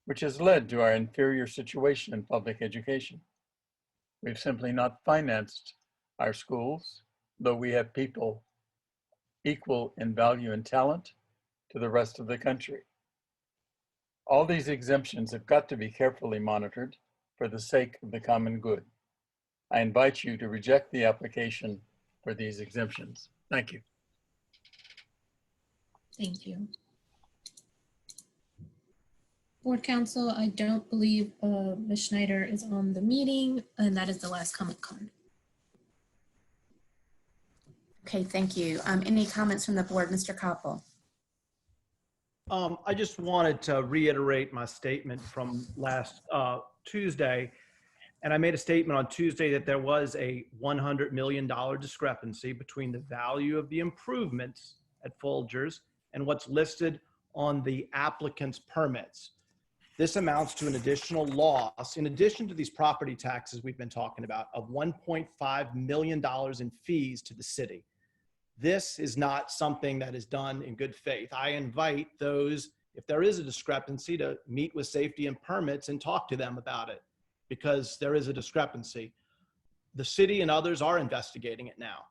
[SPEAKER 5] which has led to our inferior situation in public education. We've simply not financed our schools, though we have people equal in value and talent to the rest of the country. All these exemptions have got to be carefully monitored for the sake of the common good. I invite you to reject the application for these exemptions. Thank you.
[SPEAKER 11] Thank you. Board Counsel, I don't believe Ms. Schneider is on the meeting, and that is the last comment card.
[SPEAKER 1] Okay, thank you. Any comments from the board? Mr. Koppel.
[SPEAKER 10] I just wanted to reiterate my statement from last Tuesday. And I made a statement on Tuesday that there was a $100 million discrepancy between the value of the improvements at Folgers and what's listed on the applicant's permits. This amounts to an additional loss, in addition to these property taxes we've been talking about, of $1.5 million in fees to the city. This is not something that is done in good faith. I invite those, if there is a discrepancy, to meet with safety and permits and talk to them about it, because there is a discrepancy. The city and others are investigating it now.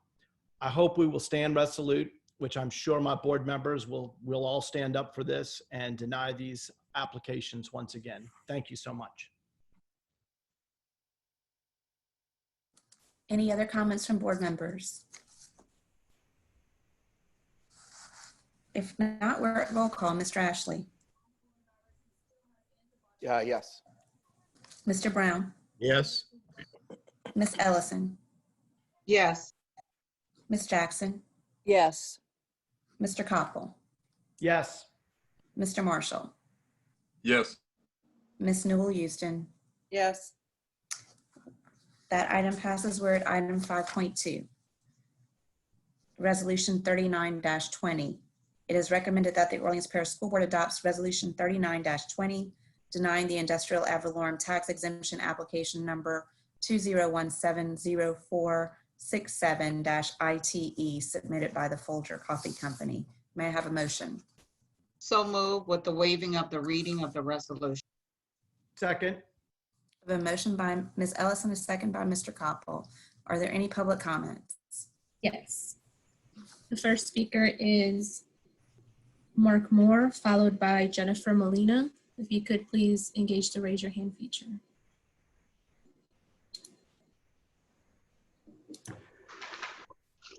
[SPEAKER 10] I hope we will stand resolute, which I'm sure my board members will all stand up for this and deny these applications once again. Thank you so much.
[SPEAKER 1] Any other comments from board members? If not, we're at roll call. Mr. Ashley.
[SPEAKER 2] Yes.
[SPEAKER 1] Mr. Brown.
[SPEAKER 15] Yes.
[SPEAKER 1] Ms. Ellison.
[SPEAKER 16] Yes.
[SPEAKER 1] Ms. Jackson.
[SPEAKER 4] Yes.
[SPEAKER 1] Mr. Koppel.
[SPEAKER 10] Yes.
[SPEAKER 1] Mr. Marshall.
[SPEAKER 13] Yes.
[SPEAKER 1] Ms. Newell Houston.
[SPEAKER 4] Yes.
[SPEAKER 1] That item passes. We're at item 5.2. Resolution 39-20. It is recommended that the Orleans Parish School Board adopts Resolution 39-20, denying the industrial ad valorem tax exemption application number 2017-0467-ITE submitted by the Folger Coffee Company. May I have a motion?
[SPEAKER 16] So move with the waiving of the reading of the resolution.
[SPEAKER 10] Second.
[SPEAKER 1] I have a motion by Ms. Ellison, a second by Mr. Koppel. Are there any public comments?
[SPEAKER 11] Yes. The first speaker is Mark Moore, followed by Jennifer Molina. If you could please engage the raise your hand feature.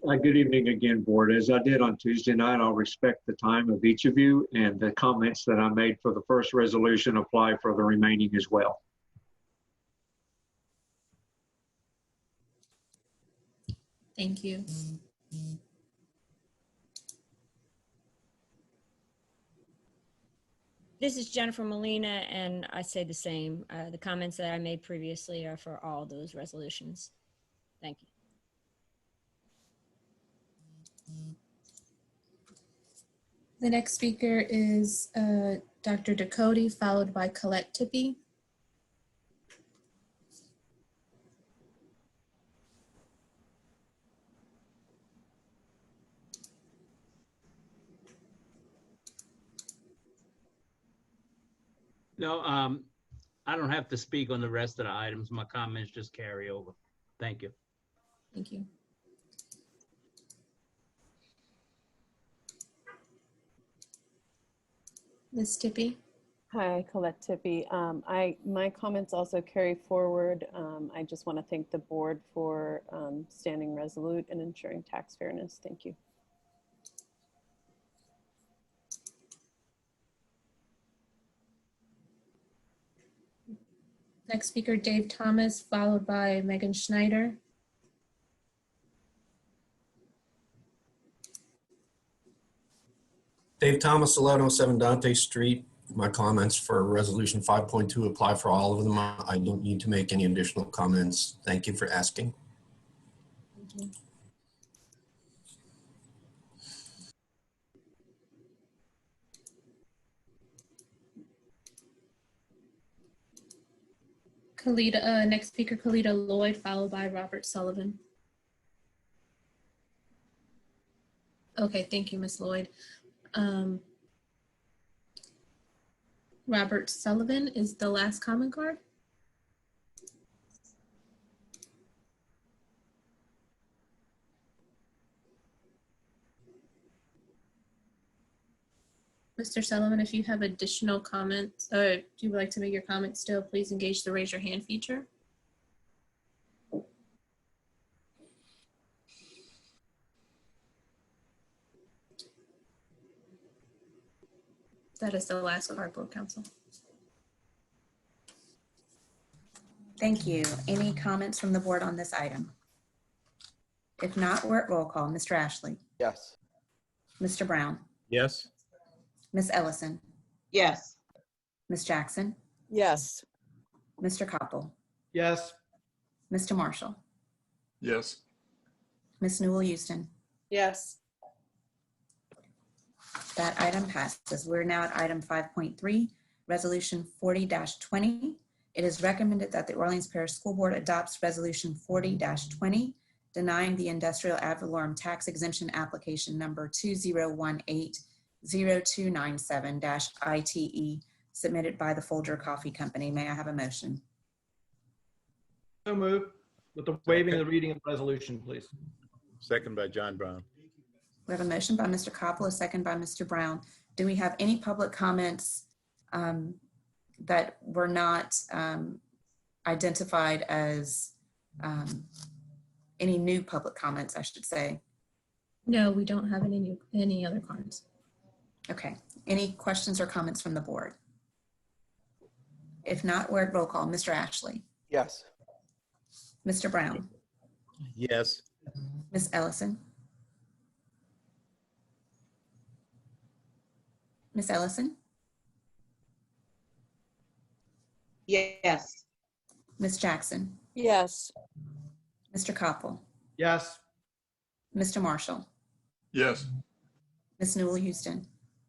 [SPEAKER 17] Good evening again, board. As I did on Tuesday night, I'll respect the time of each of you, and the comments that I made for the first resolution apply for the remaining as well.
[SPEAKER 11] Thank you.
[SPEAKER 18] This is Jennifer Molina, and I say the same. The comments that I made previously are for all those resolutions. Thank you.
[SPEAKER 11] The next speaker is Dr. Ducote, followed by Colette Tippy.
[SPEAKER 19] No, I don't have to speak on the rest of the items. My comments just carry over. Thank you.
[SPEAKER 11] Thank you. Ms. Tippy.
[SPEAKER 8] Hi, Colette Tippy. My comments also carry forward. I just want to thank the board for standing resolute and ensuring tax fairness. Thank you.
[SPEAKER 11] Next speaker, Dave Thomas, followed by Megan Schneider.
[SPEAKER 20] Dave Thomas, 1107 Dante Street. My comments for resolution 5.2 apply for all of them. I don't need to make any additional comments. Thank you for asking.
[SPEAKER 11] Thank you. Next speaker, Kalita Lloyd, followed by Robert Sullivan. Okay, thank you, Ms. Lloyd. Robert Sullivan is the last comment card. Mr. Sullivan, if you have additional comments, or if you would like to make your comments still, please engage the raise your hand feature. That is the last card, Board Council.
[SPEAKER 1] Thank you. Any comments from the board on this item? If not, we're at roll call. Mr. Ashley?
[SPEAKER 2] Yes.
[SPEAKER 1] Mr. Brown?
[SPEAKER 15] Yes.
[SPEAKER 1] Ms. Ellison?
[SPEAKER 16] Yes.
[SPEAKER 1] Ms. Jackson?
[SPEAKER 6] Yes.
[SPEAKER 1] Mr. Koppel?
[SPEAKER 10] Yes.
[SPEAKER 1] Mr. Marshall?
[SPEAKER 13] Yes.
[SPEAKER 1] Ms. Newell Houston?
[SPEAKER 4] Yes.
[SPEAKER 1] That item passes. We're now at item 5.3, Resolution 40-20. It is recommended that the Orleans Parish School Board adopts Resolution 40-20, denying the industrial ad valorem tax exemption application number 2018-0297-ITE submitted by the Folger Coffee Company. May I have a motion?
[SPEAKER 10] So moved. With the waiving of the reading of the resolution, please.
[SPEAKER 15] Second by John Brown.
[SPEAKER 1] We have a motion by Mr. Koppel, a second by Mr. Brown. Do we have any public comments that were not identified as any new public comments, I should say?
[SPEAKER 11] No, we don't have any other cards.
[SPEAKER 1] Okay. Any questions or comments from the board? If not, we're at roll call. Mr. Ashley?
[SPEAKER 2] Yes.
[SPEAKER 1] Mr. Brown?
[SPEAKER 15] Yes.
[SPEAKER 1] Ms. Ellison? Ms. Ellison?
[SPEAKER 16] Yes.
[SPEAKER 1] Ms. Jackson?
[SPEAKER 6] Yes.
[SPEAKER 1] Mr. Koppel?
[SPEAKER 10] Yes.
[SPEAKER 1] Mr. Marshall?
[SPEAKER 13] Yes.
[SPEAKER 1] Ms. Newell Houston?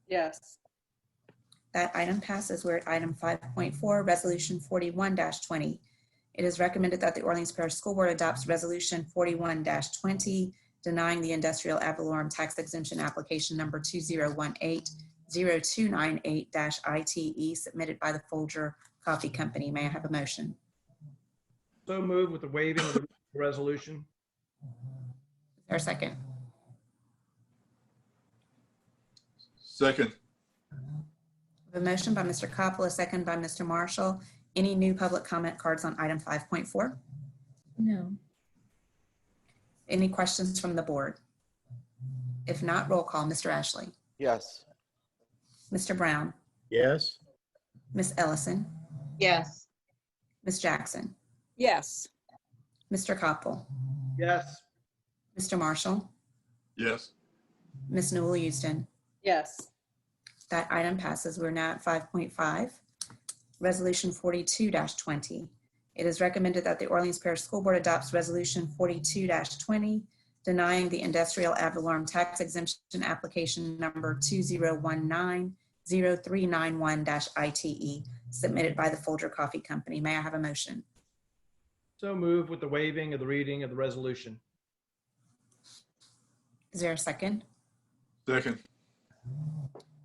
[SPEAKER 4] Yes.
[SPEAKER 1] That item passes. We're at item 5.4, Resolution 41-20. It is recommended that the Orleans Parish School Board adopts Resolution 41-20, denying the industrial ad valorem tax exemption application number 2018-0298-ITE submitted by the Folger Coffee Company. May I have a motion?
[SPEAKER 10] So moved with the waiving of the resolution.
[SPEAKER 1] Is there a second?
[SPEAKER 13] Second.
[SPEAKER 1] A motion by Mr. Koppel, a second by Mr. Marshall. Any new public comment cards on item 5.4?
[SPEAKER 11] No.
[SPEAKER 1] Any questions from the board? If not, roll call. Mr. Ashley?
[SPEAKER 2] Yes.
[SPEAKER 1] Mr. Brown?
[SPEAKER 15] Yes.
[SPEAKER 1] Ms. Ellison?
[SPEAKER 16] Yes.
[SPEAKER 1] Ms. Jackson?
[SPEAKER 6] Yes.
[SPEAKER 1] Mr. Koppel?
[SPEAKER 10] Yes.
[SPEAKER 1] Mr. Marshall?
[SPEAKER 13] Yes.
[SPEAKER 1] Ms. Newell Houston?
[SPEAKER 4] Yes.
[SPEAKER 1] That item passes. We're now at 5.5. Resolution 42-20. It is recommended that the Orleans Parish School Board adopts Resolution 42-20, denying the industrial ad valorem tax exemption application number 2019-0391-ITE submitted by the Folger Coffee Company. May I have a motion?
[SPEAKER 10] So moved with the waiving of the reading of the resolution.
[SPEAKER 1] Is there a second?
[SPEAKER 13] Second.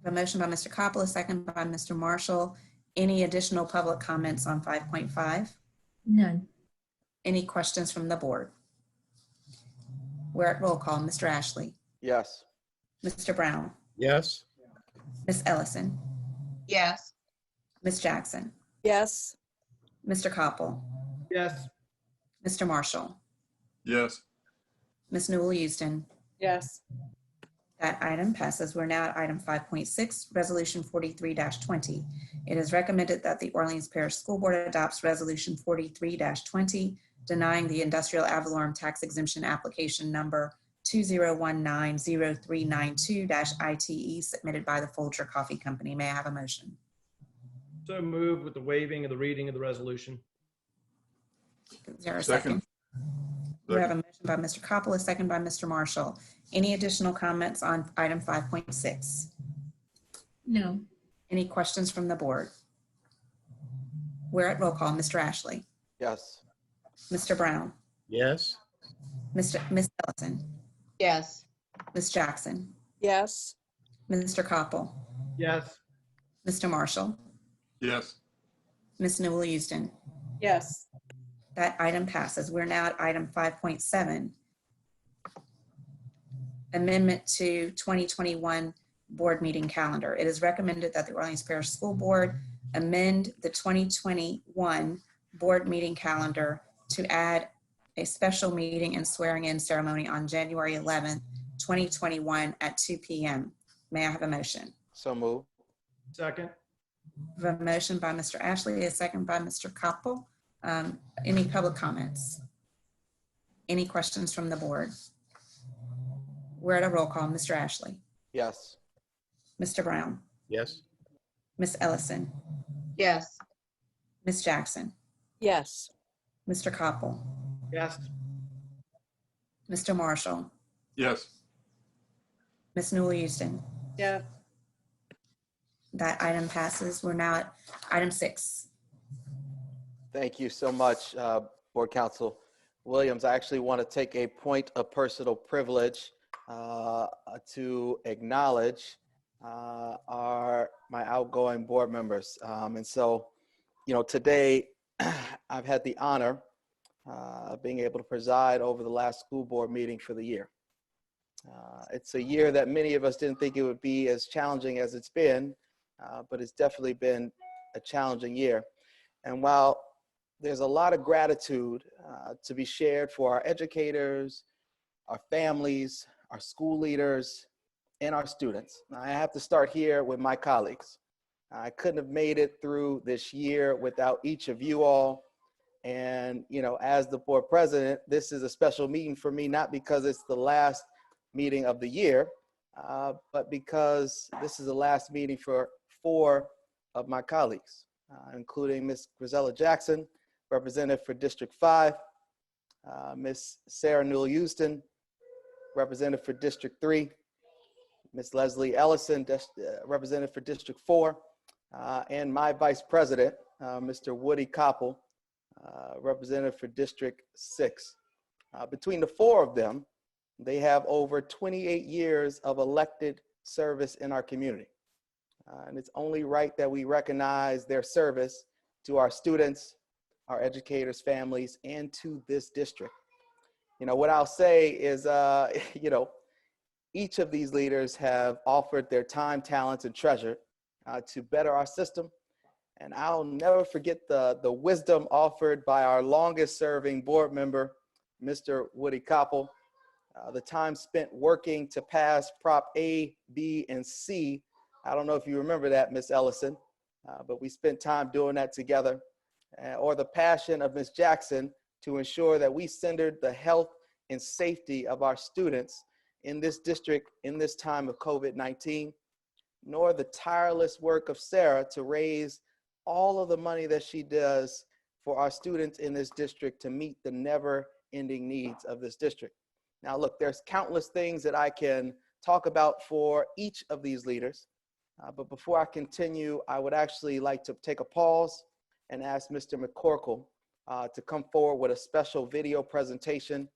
[SPEAKER 1] A motion by Mr. Koppel, a second by Mr. Marshall. Any additional public comments on 5.5?
[SPEAKER 11] None.
[SPEAKER 1] Any questions from the board? We're at roll call. Mr. Ashley,
[SPEAKER 2] Yes.
[SPEAKER 1] Mr. Brown,
[SPEAKER 15] Yes.
[SPEAKER 1] Ms. Ellison,
[SPEAKER 16] Yes.
[SPEAKER 1] Ms. Jackson,
[SPEAKER 4] Yes.
[SPEAKER 1] Mr. Koppel,
[SPEAKER 10] Yes.
[SPEAKER 1] Mr. Marshall,
[SPEAKER 13] Yes.
[SPEAKER 1] Ms. Newell Houston.
[SPEAKER 4] Yes.
[SPEAKER 1] That item passes. We're now at item 5.6, Resolution 43-20. It is recommended that the Orleans Parish School Board adopts Resolution 43-20, denying the industrial ad valorem tax exemption application number 2019-0392-ITE submitted by the Folger Coffee Company. May I have a motion?
[SPEAKER 10] So moved with the waiving of the reading of the resolution.
[SPEAKER 1] Is there a second? We have a motion by Mr. Koppel, a second by Mr. Marshall. Any additional comments on item 5.6?
[SPEAKER 11] No.
[SPEAKER 1] Any questions from the board? We're at roll call. Mr. Ashley,
[SPEAKER 2] Yes.
[SPEAKER 1] Mr. Brown,
[SPEAKER 15] Yes.
[SPEAKER 1] Ms. Ellison,
[SPEAKER 16] Yes.
[SPEAKER 1] Ms. Jackson,
[SPEAKER 4] Yes.
[SPEAKER 1] Mr. Koppel,
[SPEAKER 10] Yes.
[SPEAKER 1] Mr. Marshall,
[SPEAKER 13] Yes.
[SPEAKER 1] Ms. Newell Houston.
[SPEAKER 4] Yes.
[SPEAKER 1] That item passes. We're now at item 5.7, amendment to 2021 board meeting calendar. It is recommended that the Orleans Parish School Board amend the 2021 board meeting calendar to add a special meeting and swearing in ceremony on January 11th, 2021 at 2 p.m. May I have a motion?
[SPEAKER 2] So moved.
[SPEAKER 10] Second.
[SPEAKER 1] We have a motion by Mr. Ashley, a second by Mr. Koppel. Any public comments? Any questions from the board? We're at a roll call. Mr. Ashley,
[SPEAKER 2] Yes.
[SPEAKER 1] Mr. Brown,
[SPEAKER 15] Yes.
[SPEAKER 1] Ms. Ellison,
[SPEAKER 16] Yes.
[SPEAKER 1] Ms. Jackson,
[SPEAKER 4] Yes.
[SPEAKER 1] Mr. Koppel,
[SPEAKER 10] Yes.
[SPEAKER 1] Mr. Marshall,
[SPEAKER 13] Yes.
[SPEAKER 1] Ms. Newell Houston.
[SPEAKER 4] Yeah.
[SPEAKER 1] That item passes. We're now at item 6.
[SPEAKER 2] Thank you so much, Board Counsel Williams. I actually want to take a point of personal privilege to acknowledge my outgoing board members. And so, today I've had the honor of being able to preside over the last school board meeting for the year. It's a year that many of us didn't think it would be as challenging as it's been, but it's definitely been a challenging year. And while there's a lot of gratitude to be shared for our educators, our families, our school leaders, and our students, I have to start here with my colleagues. I couldn't have made it through this year without each of you all. And, as the board president, this is a special meeting for me, not because it's the last meeting of the year, but because this is the last meeting for 4 of my colleagues, including Ms. Grisella Jackson, representative for District 5, Ms. Sarah Newell Houston, representative for District 3, Ms. Leslie Ellison, representative for District 4, and my vice president, Mr. Woody Koppel, representative for District 6. Between the 4 of them, they have over 28 years of elected service in our community. And it's only right that we recognize their service to our students, our educators, families, and to this district. What I'll say is, each of these leaders have offered their time, talents, and treasure to better our system. And I'll never forget the wisdom offered by our longest serving board member, Mr. Woody Koppel. The time spent working to pass Prop A, B, and C. I don't know if you remember that, Ms. Ellison, but we spent time doing that together. Or the passion of Ms. Jackson to ensure that we centered the health and safety of our students in this district in this time of COVID-19. nor the tireless work of Sarah to raise all of the money that she does for our students in this district to meet the never-ending needs of this district. Now, look, there's countless things that I can talk about for each of these leaders, but before I continue, I would actually like to take a pause and ask Mr. McCorkle to come forward with a special video presentation.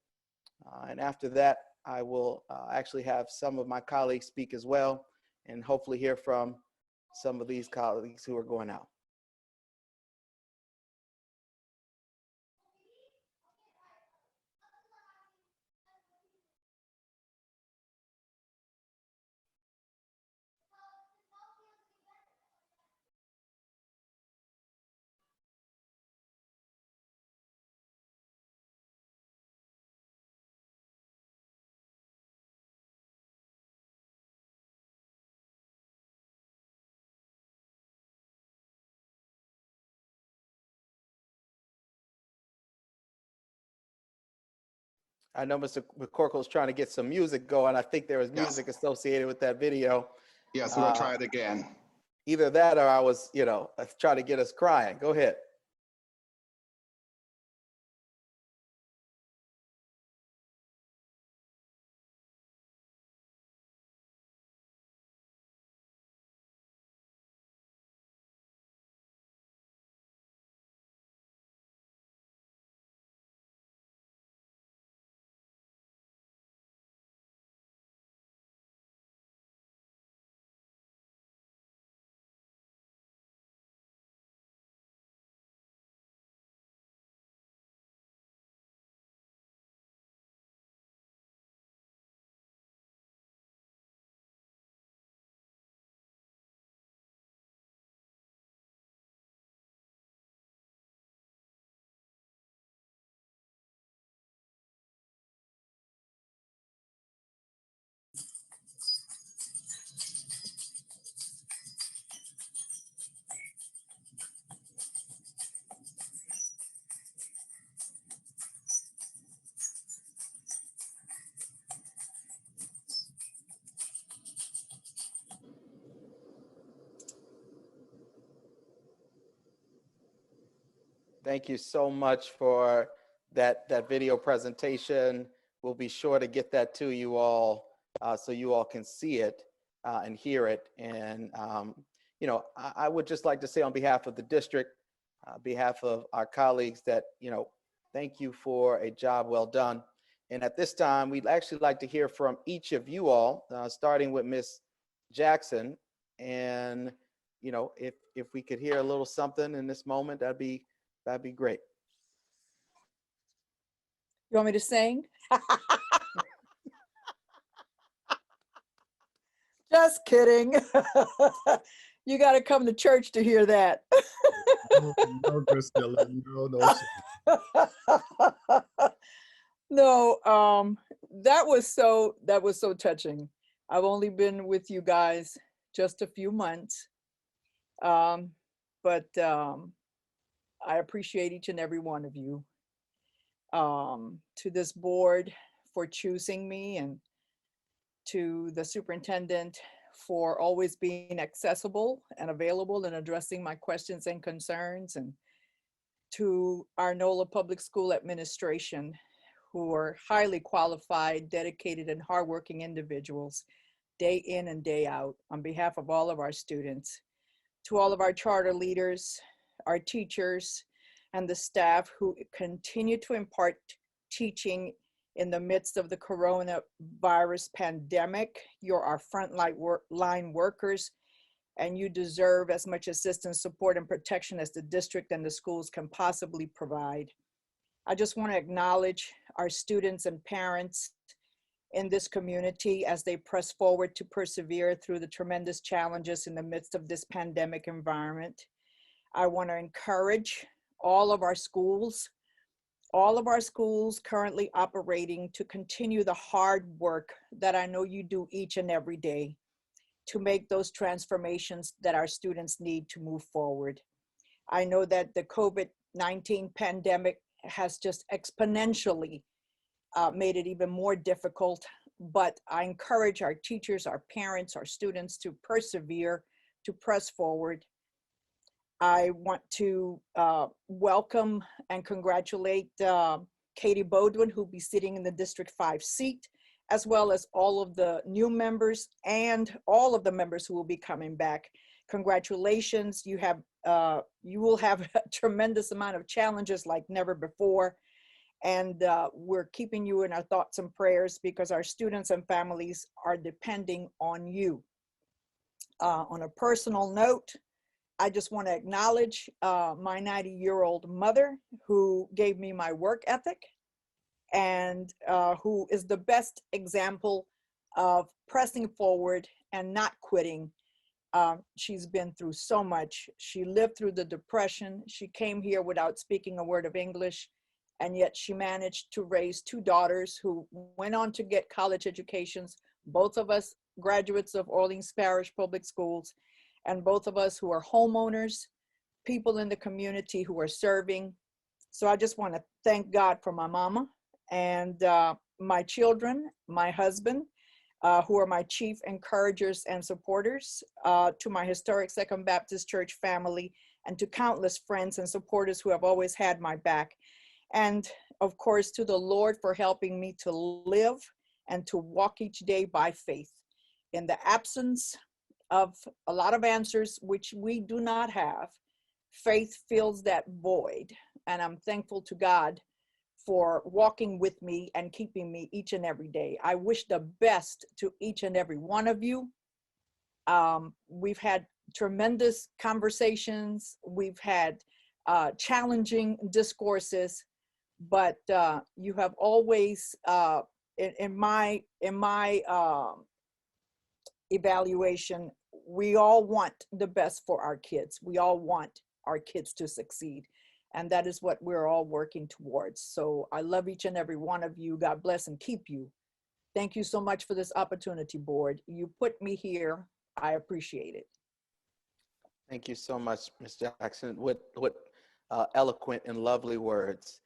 [SPEAKER 2] And after that, I will actually have some of my colleagues speak as well, and hopefully hear from some of these colleagues who are going out. I know Mr. McCorkle is trying to get some music going. I think there was music associated with that video.
[SPEAKER 3] Yes, we're gonna try it again.
[SPEAKER 2] Either that or I was, trying to get us crying. Go ahead. Thank you so much for that video presentation. We'll be sure to get that to you all so you all can see it and hear it. And, I would just like to say on behalf of the district, behalf of our colleagues that, thank you for a job well done. And at this time, we'd actually like to hear from each of you all, starting with Ms. Jackson. And, if we could hear a little something in this moment, that'd be great.
[SPEAKER 6] You want me to sing? Just kidding. You got to come to church to hear that.
[SPEAKER 15] No, Priscilla, no.
[SPEAKER 6] No, that was so touching. I've only been with you guys just a few months, but I appreciate each and every one of you. To this board for choosing me, and to the superintendent for always being accessible and available and addressing my questions and concerns, and to our NOLA Public School administration, who are highly qualified, dedicated, and hardworking individuals, day in and day out, on behalf of all of our students. To all of our charter leaders, our teachers, and the staff who continue to impart teaching in the midst of the coronavirus pandemic. You're our frontline workers, and you deserve as much assistance, support, and protection as the district and the schools can possibly provide. I just want to acknowledge our students and parents in this community as they press forward to persevere through the tremendous challenges in the midst of this pandemic environment. I want to encourage all of our schools currently operating to continue the hard work that I know you do each and every day to make those transformations that our students need to move forward. I know that the COVID-19 pandemic has just exponentially made it even more difficult but I encourage our teachers, our parents, our students to persevere, to press forward. I want to welcome and congratulate Katie Bodwin, who'll be sitting in the District 5 seat, as well as all of the new members and all of the members who will be coming back. Congratulations, you will have a tremendous amount of challenges like never before. And we're keeping you in our thoughts and prayers because our students and families are depending on you. On a personal note, I just want to acknowledge my 90-year-old mother who gave me my work ethic and who is the best example of pressing forward and not quitting. She's been through so much. She lived through the Depression. She came here without speaking a word of English, and yet she managed to raise 2 daughters who went on to get college educations, both of us graduates of Orleans Parish Public Schools, and both of us who are homeowners, people in the community who are serving. So I just want to thank God for my mama and my children, my husband, who are my chief encouragers and supporters, to my historic Second Baptist Church family, and to countless friends and supporters who have always had my back. And of course, to the Lord for helping me to live and to walk each day by faith. In the absence of a lot of answers, which we do not have, faith fills that void. And I'm thankful to God for walking with me and keeping me each and every day. I wish the best to each and every one of you. We've had tremendous conversations. We've had challenging discourses, but you have always, in my evaluation, we all want the best for our kids. We all want our kids to succeed. And that is what we're all working towards. So I love each and every one of you. God bless and keep you. Thank you so much for this opportunity, board. You put me here. I appreciate it.
[SPEAKER 2] Thank you so much, Ms. Jackson. What eloquent and lovely words.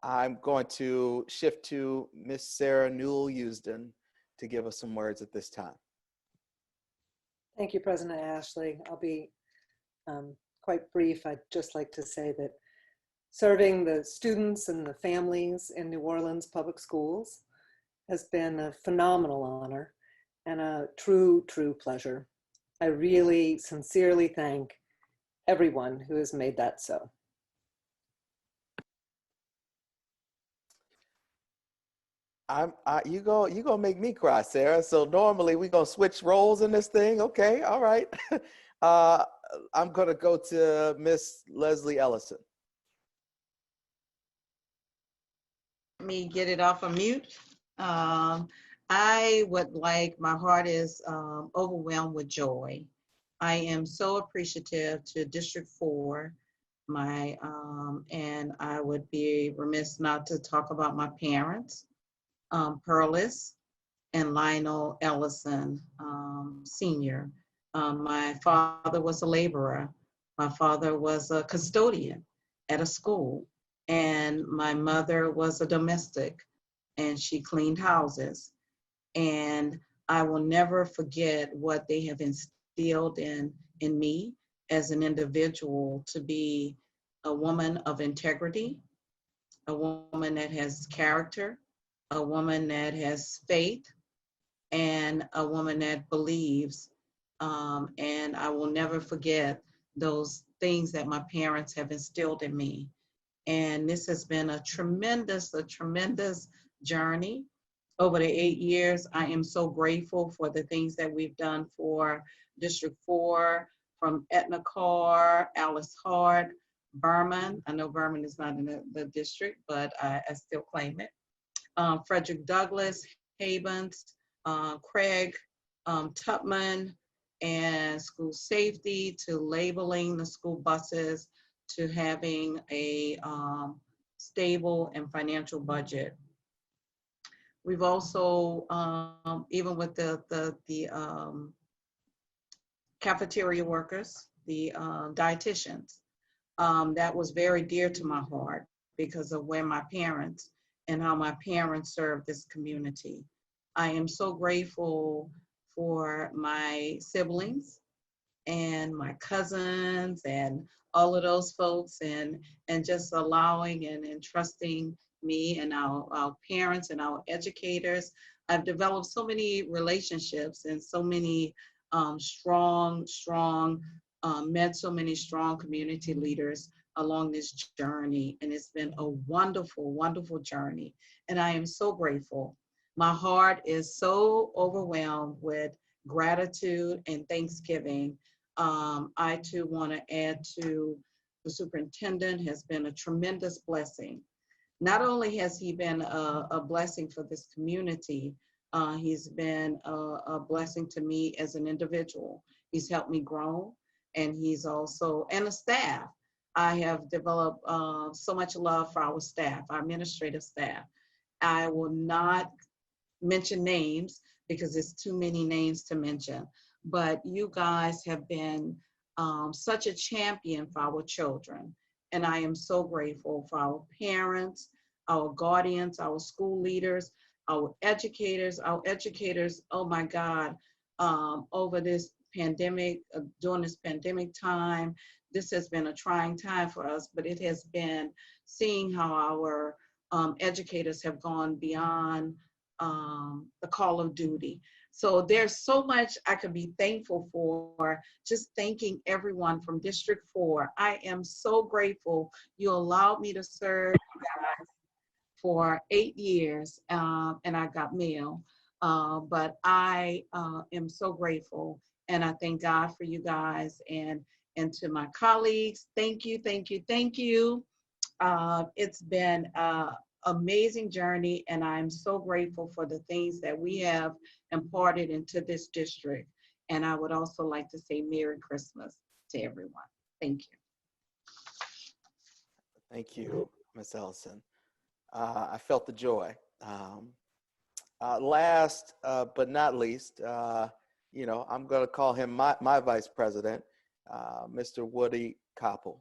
[SPEAKER 2] I'm going to shift to Ms. Sarah Newell-Usden to give us some words at this time.
[SPEAKER 7] Thank you, President Ashley. I'll be quite brief. I'd just like to say that serving the students and the families in New Orleans Public Schools has been a phenomenal honor and a true pleasure. I really sincerely thank everyone who has made that so.
[SPEAKER 2] You gonna make me cry, Sarah. So normally we gonna switch roles in this thing. Okay, all right. I'm gonna go to Miss Leslie Ellison.
[SPEAKER 16] Let me get it off of mute. I would like, my heart is overwhelmed with joy. I am so appreciative to District 4, and I would be remiss not to talk about my parents, Perlis and Lionel Ellison, Sr. My father was a laborer. My father was a custodian at a school, and my mother was a domestic, and she cleaned houses. And I will never forget what they have instilled in me as an individual to be a woman of integrity, a woman that has character, a woman that has faith, and a woman that believes. And I will never forget those things that my parents have instilled in me. And this has been a tremendous journey. Over the 8 years, I am so grateful for the things that we've done for District 4, from Etna Carr, Alice Hart, Berman. I know Berman is not in the district, but I still claim it. Frederick Douglass, Havens, Craig, Tupman, and school safety, to labeling the school buses, to having a stable and financial budget. We've also, even with the cafeteria workers, the dietitians, that was very dear to my heart because of where my parents and how my parents served this community. I am so grateful for my siblings and my cousins and all of those folks, and just allowing and trusting me and our parents and our educators. I've developed so many relationships and so many strong, met so many strong community leaders along this journey. And it's been a wonderful, wonderful journey. And I am so grateful. My heart is so overwhelmed with gratitude and thanksgiving. I too want to add to the superintendent has been a tremendous blessing. Not only has he been a blessing for this community, he's been a blessing to me as an individual. He's helped me grow, and he's also, and the staff. I have developed so much love for our staff, our administrative staff. I will not mention names because it's too many names to mention, but you guys have been such a champion for our children. And I am so grateful for our parents, our guardians, our school leaders, our educators, oh my God, over this pandemic, during this pandemic time, this has been a trying time for us, but it has been seeing how our educators have gone beyond the call of duty. So there's so much I could be thankful for, just thanking everyone from District 4. I am so grateful you allowed me to serve you guys for 8 years, and I got mail. But I am so grateful, and I thank God for you guys, and to my colleagues, thank you, thank you, thank you. It's been an amazing journey, and I'm so grateful for the things that we have imparted into this district. And I would also like to say Merry Christmas to everyone. Thank you.
[SPEAKER 2] Thank you, Ms. Ellison. I felt the joy. Last but not least, you know, I'm going to call him my vice president, Mr. Woody Koppel.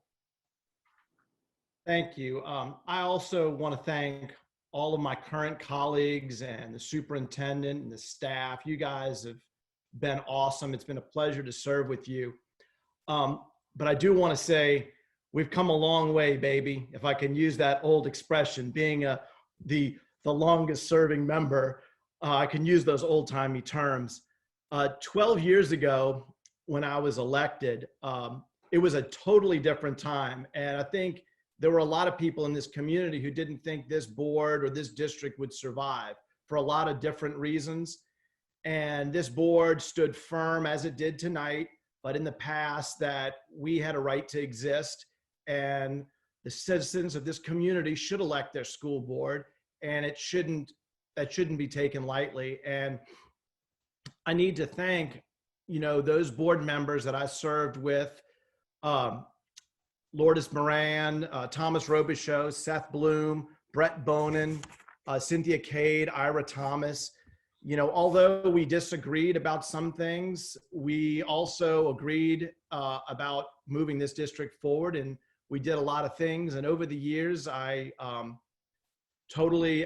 [SPEAKER 10] Thank you. I also want to thank all of my current colleagues and the superintendent and the staff. You guys have been awesome. It's been a pleasure to serve with you. But I do want to say we've come a long way, baby, if I can use that old expression. Being the longest serving member, I can use those old-timey terms. 12 years ago, when I was elected, it was a totally different time. And I think there were a lot of people in this community who didn't think this board or this district would survive for a lot of different reasons. And this board stood firm, as it did tonight, but in the past, that we had a right to exist, and the citizens of this community should elect their school board, and that shouldn't be taken lightly. And I need to thank, you know, those board members that I served with, Lourdes Moran, Thomas Robichaud, Seth Bloom, Brett Bonin, Cynthia Cade, Ira Thomas. You know, although we disagreed about some things, we also agreed about moving this district forward, and we did a lot of things. And over the years, I totally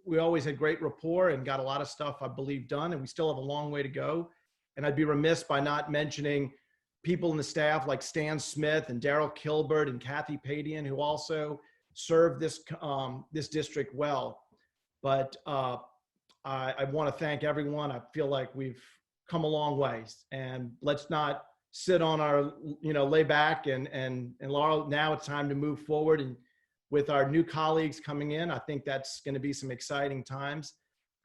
[SPEAKER 10] we always had great rapport and got a lot of stuff, I believe, done, and we still have a long way to go. And I'd be remiss by not mentioning people in the staff like Stan Smith and Daryl Kilbert and Kathy Padian, who also served this district well. But I want to thank everyone. I feel like we've come a long ways, and let's not sit on our, you know, lay back and laurel. Now it's time to move forward, and with our new colleagues coming in, I think that's going to be some exciting times.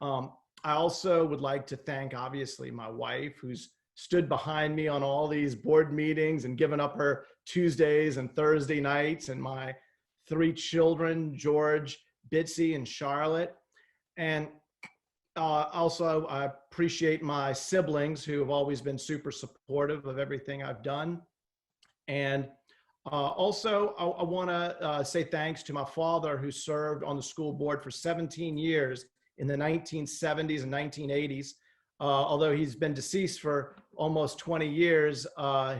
[SPEAKER 10] I also would like to thank, obviously, my wife, who's stood behind me on all these board meetings and given up her Tuesdays and Thursday nights, and my 3 children, George, Bitsy, and Charlotte. And also, I appreciate my siblings, who have always been super supportive of everything I've done. And also, I want to say thanks to my father, who served on the school board for 17 years in the 1970s and 1980s. Although he's been deceased for almost 20 years,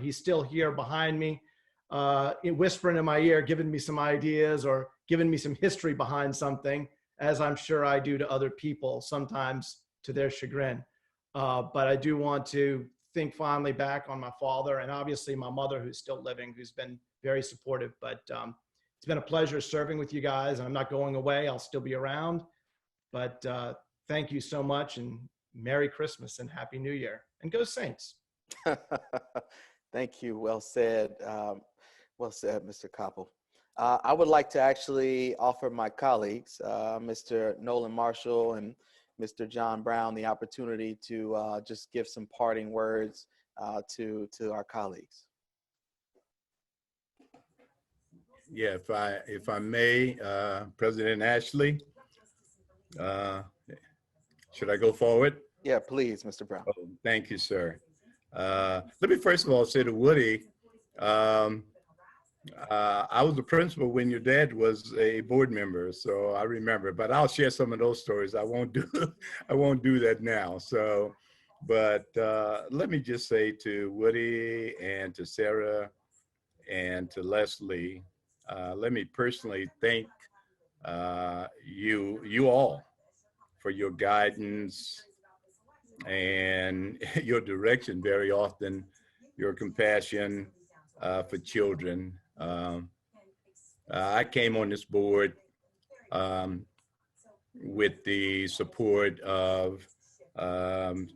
[SPEAKER 10] he's still here behind me, whispering in my ear, giving me some ideas or giving me some history behind something as I'm sure I do to other people, sometimes to their chagrin. But I do want to think fondly back on my father and obviously my mother, who's still living, who's been very supportive. But it's been a pleasure serving with you guys, and I'm not going away. I'll still be around. But thank you so much, and Merry Christmas and Happy New Year. And go Saints.
[SPEAKER 2] Thank you. Well said. Well said, Mr. Koppel. I would like to actually offer my colleagues, Mr. Nolan Marshall and Mr. John Brown, the opportunity to just give some parting words to our colleagues.
[SPEAKER 15] Yeah, if I may, President Ashley, should I go forward?
[SPEAKER 2] Yeah, please, Mr. Brown.
[SPEAKER 15] Oh, thank you, sir. Let me first of all say to Woody, I was the principal when your dad was a board member, so I remember. But I'll share some of those stories. I won't do that now. So, but let me just say to Woody and to Sarah and to Leslie, let me personally thank you all for your guidance and your direction very often, your compassion for children. I came on this board with the support of some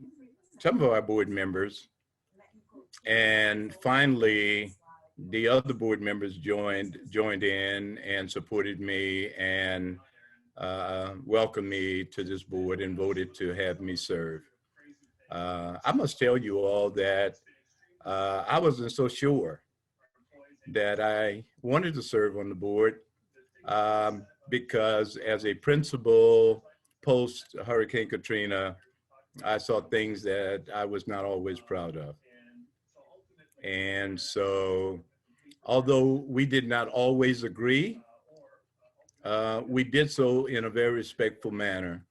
[SPEAKER 15] of our board members, and finally the other board members joined in and supported me and welcomed me to this board and voted to have me serve. I must tell you all that I wasn't so sure that I wanted to serve on the board because as a principal post Hurricane Katrina, I saw things that I was not always proud of. And so, although we did not always agree, we did so in a very respectful manner.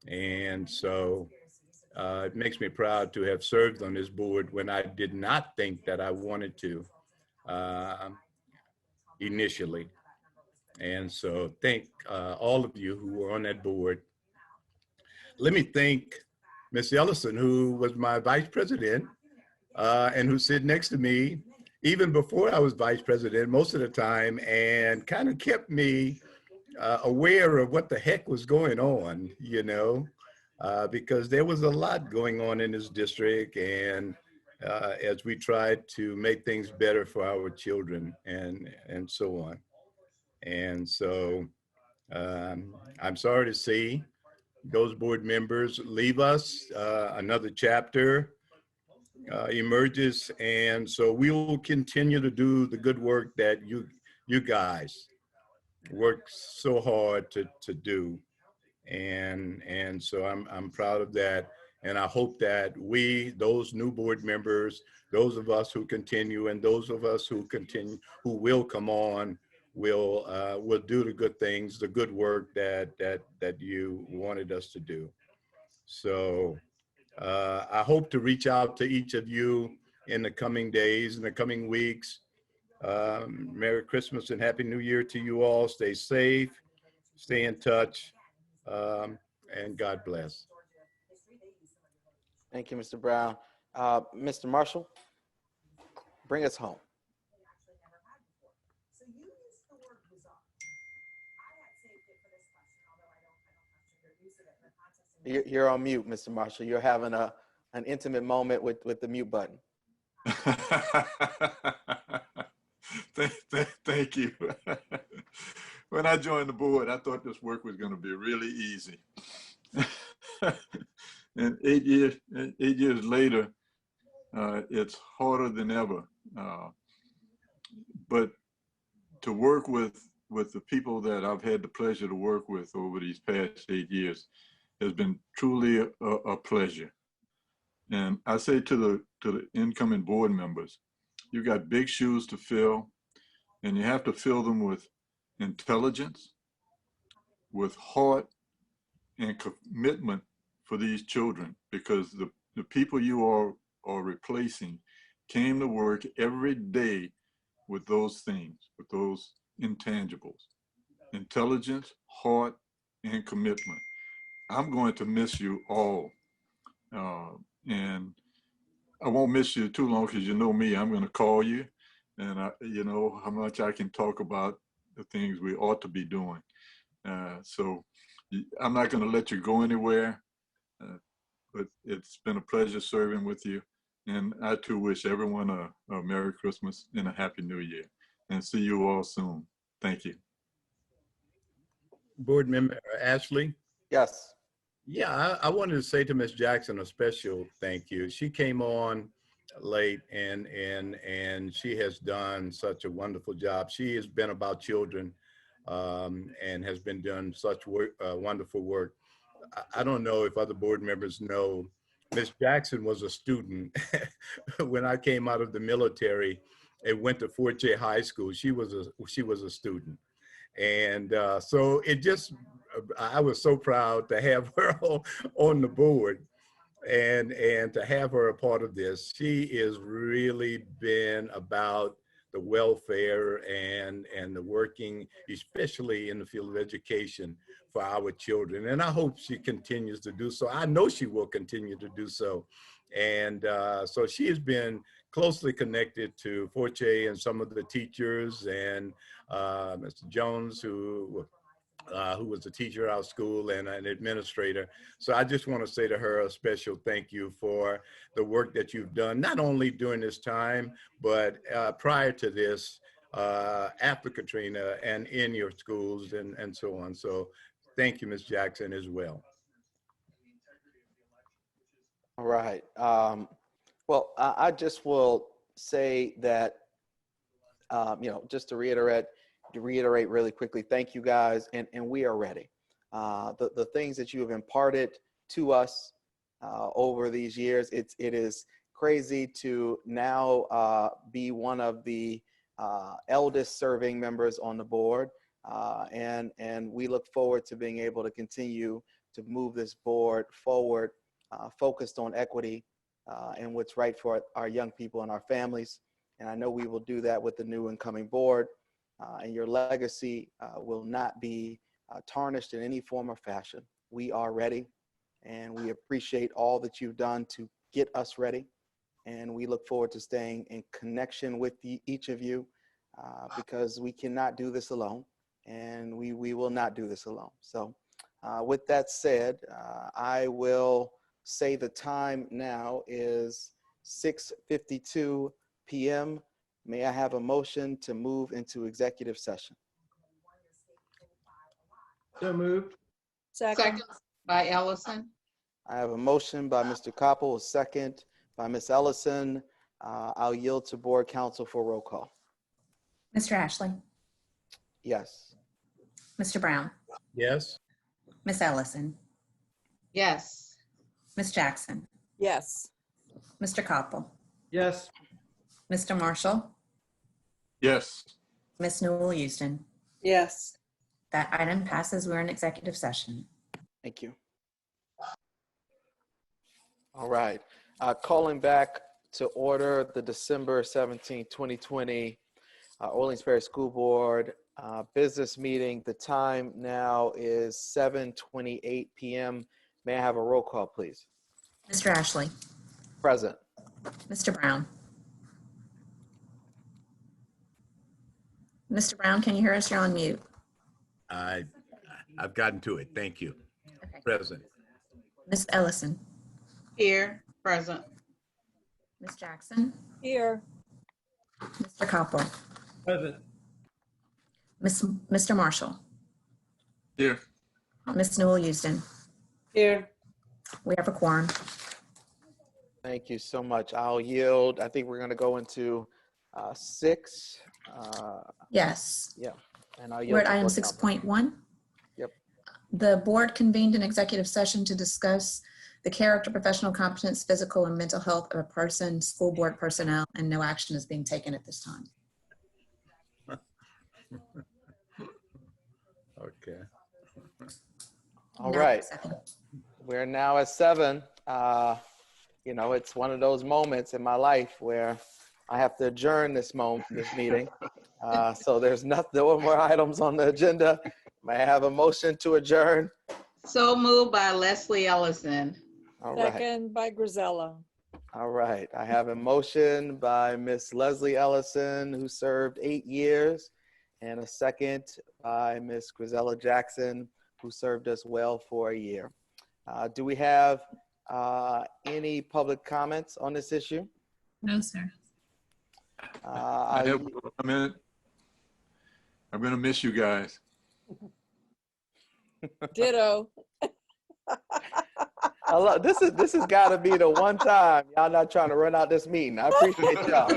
[SPEAKER 15] And so it makes me proud to have served on this board when I did not think that I wanted to initially. And so thank all of you who were on that board. Let me thank Ms. Ellison, who was my vice president and who's sitting next to me even before I was vice president most of the time, and kind of kept me aware of what the heck was going on, you know, because there was a lot going on in this district, and as we tried to make things better for our children and so on. And so I'm sorry to see those board members leave us. Another chapter emerges, and so we will continue to do the good work that you guys work so hard to do, and so I'm proud of that, and I hope that those new board members, those of us who continue, and those of us who will come on, will do the good things, the good work that you wanted us to do. So I hope to reach out to each of you in the coming days, in the coming weeks. Merry Christmas and Happy New Year to you all. Stay safe, stay in touch, and God bless.
[SPEAKER 2] Thank you, Mr. Brown. Mr. Marshall, bring us home. You're on mute, Mr. Marshall. You're having an intimate moment with the mute button.
[SPEAKER 13] Thank you. When I joined the board, I thought this work was going to be really easy. And 8 years later, it's harder than ever. But to work with the people that I've had the pleasure to work with over these past 8 years has been truly a pleasure. And I say to the incoming board members, you got big shoes to fill, and you have to fill them with intelligence, with heart, and commitment for these children, because the people you are replacing came to work every day with those things, with those intangibles: intelligence, heart, and commitment. I'm going to miss you all. And I won't miss you too long because you know me, I'm going to call you and you know how much I can talk about the things we ought to be doing. So I'm not going to let you go anywhere, but it's been a pleasure serving with you. And I too wish everyone a Merry Christmas and a Happy New Year. And see you all soon. Thank you.
[SPEAKER 15] Board Member Ashley?
[SPEAKER 2] Yes.
[SPEAKER 15] Yeah, I wanted to say to Ms. Jackson a special thank you. She came on late and she has done such a wonderful job. She has been about children and has been doing such wonderful work. I don't know if other board members know, Ms. Jackson was a student when I came out of the military and went to Fort J High School. She was a student. And so it just, I was so proud to have her on the board and to have her a part of this. She has really been about the welfare and the working, especially in the field of education for our children. And I hope she continues to do so. I know she will continue to do so. And so she has been closely connected to Fort J and some of the teachers and Mr. Jones, who was a teacher at our school and an administrator. So I just want to say to her a special thank you for the work that you've done, not only during this time, but prior to this, after Katrina and in your schools and so on. So thank you, Ms. Jackson, as well.
[SPEAKER 2] All right. Well, I just will say that, you know, just to reiterate really quickly, thank you guys, and we are ready. The things that you have imparted to us over these years, it is crazy to now be one of the eldest serving members on the board, and we look forward to being able to continue to move this board forward, focused on equity and what's right for our young people and our families. And I know we will do that with the new incoming board. And your legacy will not be tarnished in any form or fashion. We are ready, and we appreciate all that you've done to get us ready. And we look forward to staying in connection with each of you because we cannot do this alone, and we will not do this alone. So with that said, I will say the time now is 6:52 p.m. May I have a motion to move into executive session?
[SPEAKER 10] So moved.
[SPEAKER 16] Second by Ellison.
[SPEAKER 2] I have a motion by Mr. Koppel, a second by Ms. Ellison. I'll yield to board counsel for roll call.
[SPEAKER 1] Mr. Ashley?
[SPEAKER 2] Yes.
[SPEAKER 1] Mr. Brown?
[SPEAKER 15] Yes.
[SPEAKER 1] Ms. Ellison?
[SPEAKER 16] Yes.
[SPEAKER 1] Ms. Jackson?
[SPEAKER 6] Yes.
[SPEAKER 1] Mr. Koppel?
[SPEAKER 10] Yes.
[SPEAKER 1] Mr. Marshall?
[SPEAKER 13] Yes.
[SPEAKER 1] Ms. Newell Houston?
[SPEAKER 7] Yes.
[SPEAKER 1] That item passes. We're in executive session.
[SPEAKER 2] Thank you. All right. Calling back to order the December 17, 2020 Orleans Parish School Board business meeting. The time now is 7:28 p.m. May I have a roll call, please?
[SPEAKER 1] Mr. Ashley?
[SPEAKER 2] Present.
[SPEAKER 1] Mr. Brown? Mr. Brown, can you hear us? You're on mute.
[SPEAKER 15] I've gotten to it. Thank you.
[SPEAKER 1] Okay.
[SPEAKER 15] Present.
[SPEAKER 1] Ms. Ellison?
[SPEAKER 16] Here. Present.
[SPEAKER 1] Ms. Jackson?
[SPEAKER 6] Here.
[SPEAKER 1] Mr. Koppel?
[SPEAKER 10] Present.
[SPEAKER 1] Mr. Marshall?
[SPEAKER 13] Here.
[SPEAKER 1] Ms. Newell Houston?
[SPEAKER 7] Here.
[SPEAKER 1] We have a quorum.
[SPEAKER 2] Thank you so much. I'll yield. I think we're going to go into 6.
[SPEAKER 1] Yes.
[SPEAKER 2] Yeah. And I'll yield.
[SPEAKER 1] We're at
[SPEAKER 2] to
[SPEAKER 1] item
[SPEAKER 2] board counsel.
[SPEAKER 1] 6.1.
[SPEAKER 2] Yep.
[SPEAKER 1] The board convened an executive session to discuss the character, professional competence, physical and mental health of a person, school board personnel, and no action is being taken at this time.
[SPEAKER 15] Okay.
[SPEAKER 2] All right. We're now at 7. You know, it's one of those moments in my life where I have to adjourn this meeting. So there's no more items on the agenda. May I have a motion to adjourn?
[SPEAKER 16] So moved by Leslie Ellison.
[SPEAKER 2] All right.
[SPEAKER 6] Second by Grisella.
[SPEAKER 2] All right. I have a motion by Miss Leslie Ellison, who served 8 years, and a second by Miss Grisella Jackson, who served us well for a year. Do we have any public comments on this issue?
[SPEAKER 11] No, sir.
[SPEAKER 13] I have one comment. I'm going to miss you guys.
[SPEAKER 6] Ditto.
[SPEAKER 2] This has got to be the one time y'all not trying to run out this meeting. I appreciate y'all.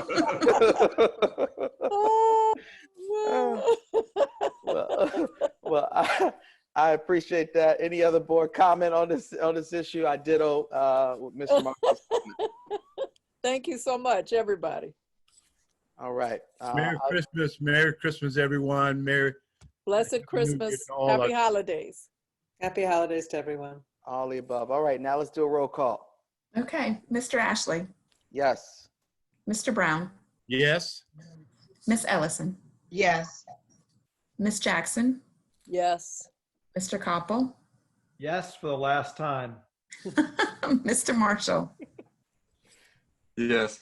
[SPEAKER 2] well, I appreciate that. Any other board comment on this issue? I ditto Mr. Marcus.
[SPEAKER 6] Thank you so much, everybody.
[SPEAKER 2] All right.
[SPEAKER 15] Merry Christmas, everyone.
[SPEAKER 6] Blessed Christmas. Happy holidays.
[SPEAKER 7] Happy holidays to everyone.
[SPEAKER 2] All the above. All right, now let's do a roll call.
[SPEAKER 1] Okay, Mr. Ashley,
[SPEAKER 2] Yes.
[SPEAKER 1] Mr. Brown,
[SPEAKER 15] Yes.
[SPEAKER 1] Miss Ellison,
[SPEAKER 16] Yes.
[SPEAKER 1] Miss Jackson,
[SPEAKER 6] Yes.
[SPEAKER 1] Mr. Koppel,
[SPEAKER 10] Yes, for the last time.
[SPEAKER 1] Mr. Marshall,
[SPEAKER 13] Yes.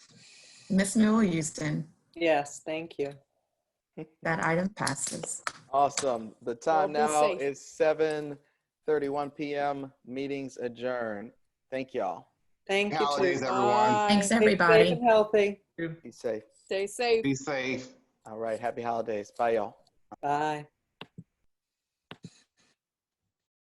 [SPEAKER 1] Miss Newell Houston.
[SPEAKER 7] Yes, thank you.
[SPEAKER 1] That item passes.
[SPEAKER 2] Awesome. The time
[SPEAKER 6] Well, be
[SPEAKER 2] now
[SPEAKER 6] safe.
[SPEAKER 2] is 7:31 p.m. Meetings adjourned. Thank y'all.
[SPEAKER 7] Thank you
[SPEAKER 3] Holidays,
[SPEAKER 7] too.
[SPEAKER 3] everyone.
[SPEAKER 6] Bye.
[SPEAKER 1] Thanks,
[SPEAKER 7] Stay
[SPEAKER 1] everybody.
[SPEAKER 7] safe and healthy.
[SPEAKER 2] Be safe.
[SPEAKER 6] Stay safe.
[SPEAKER 3] Be safe.
[SPEAKER 2] All right. Happy holidays. Bye, y'all.
[SPEAKER 7] Bye.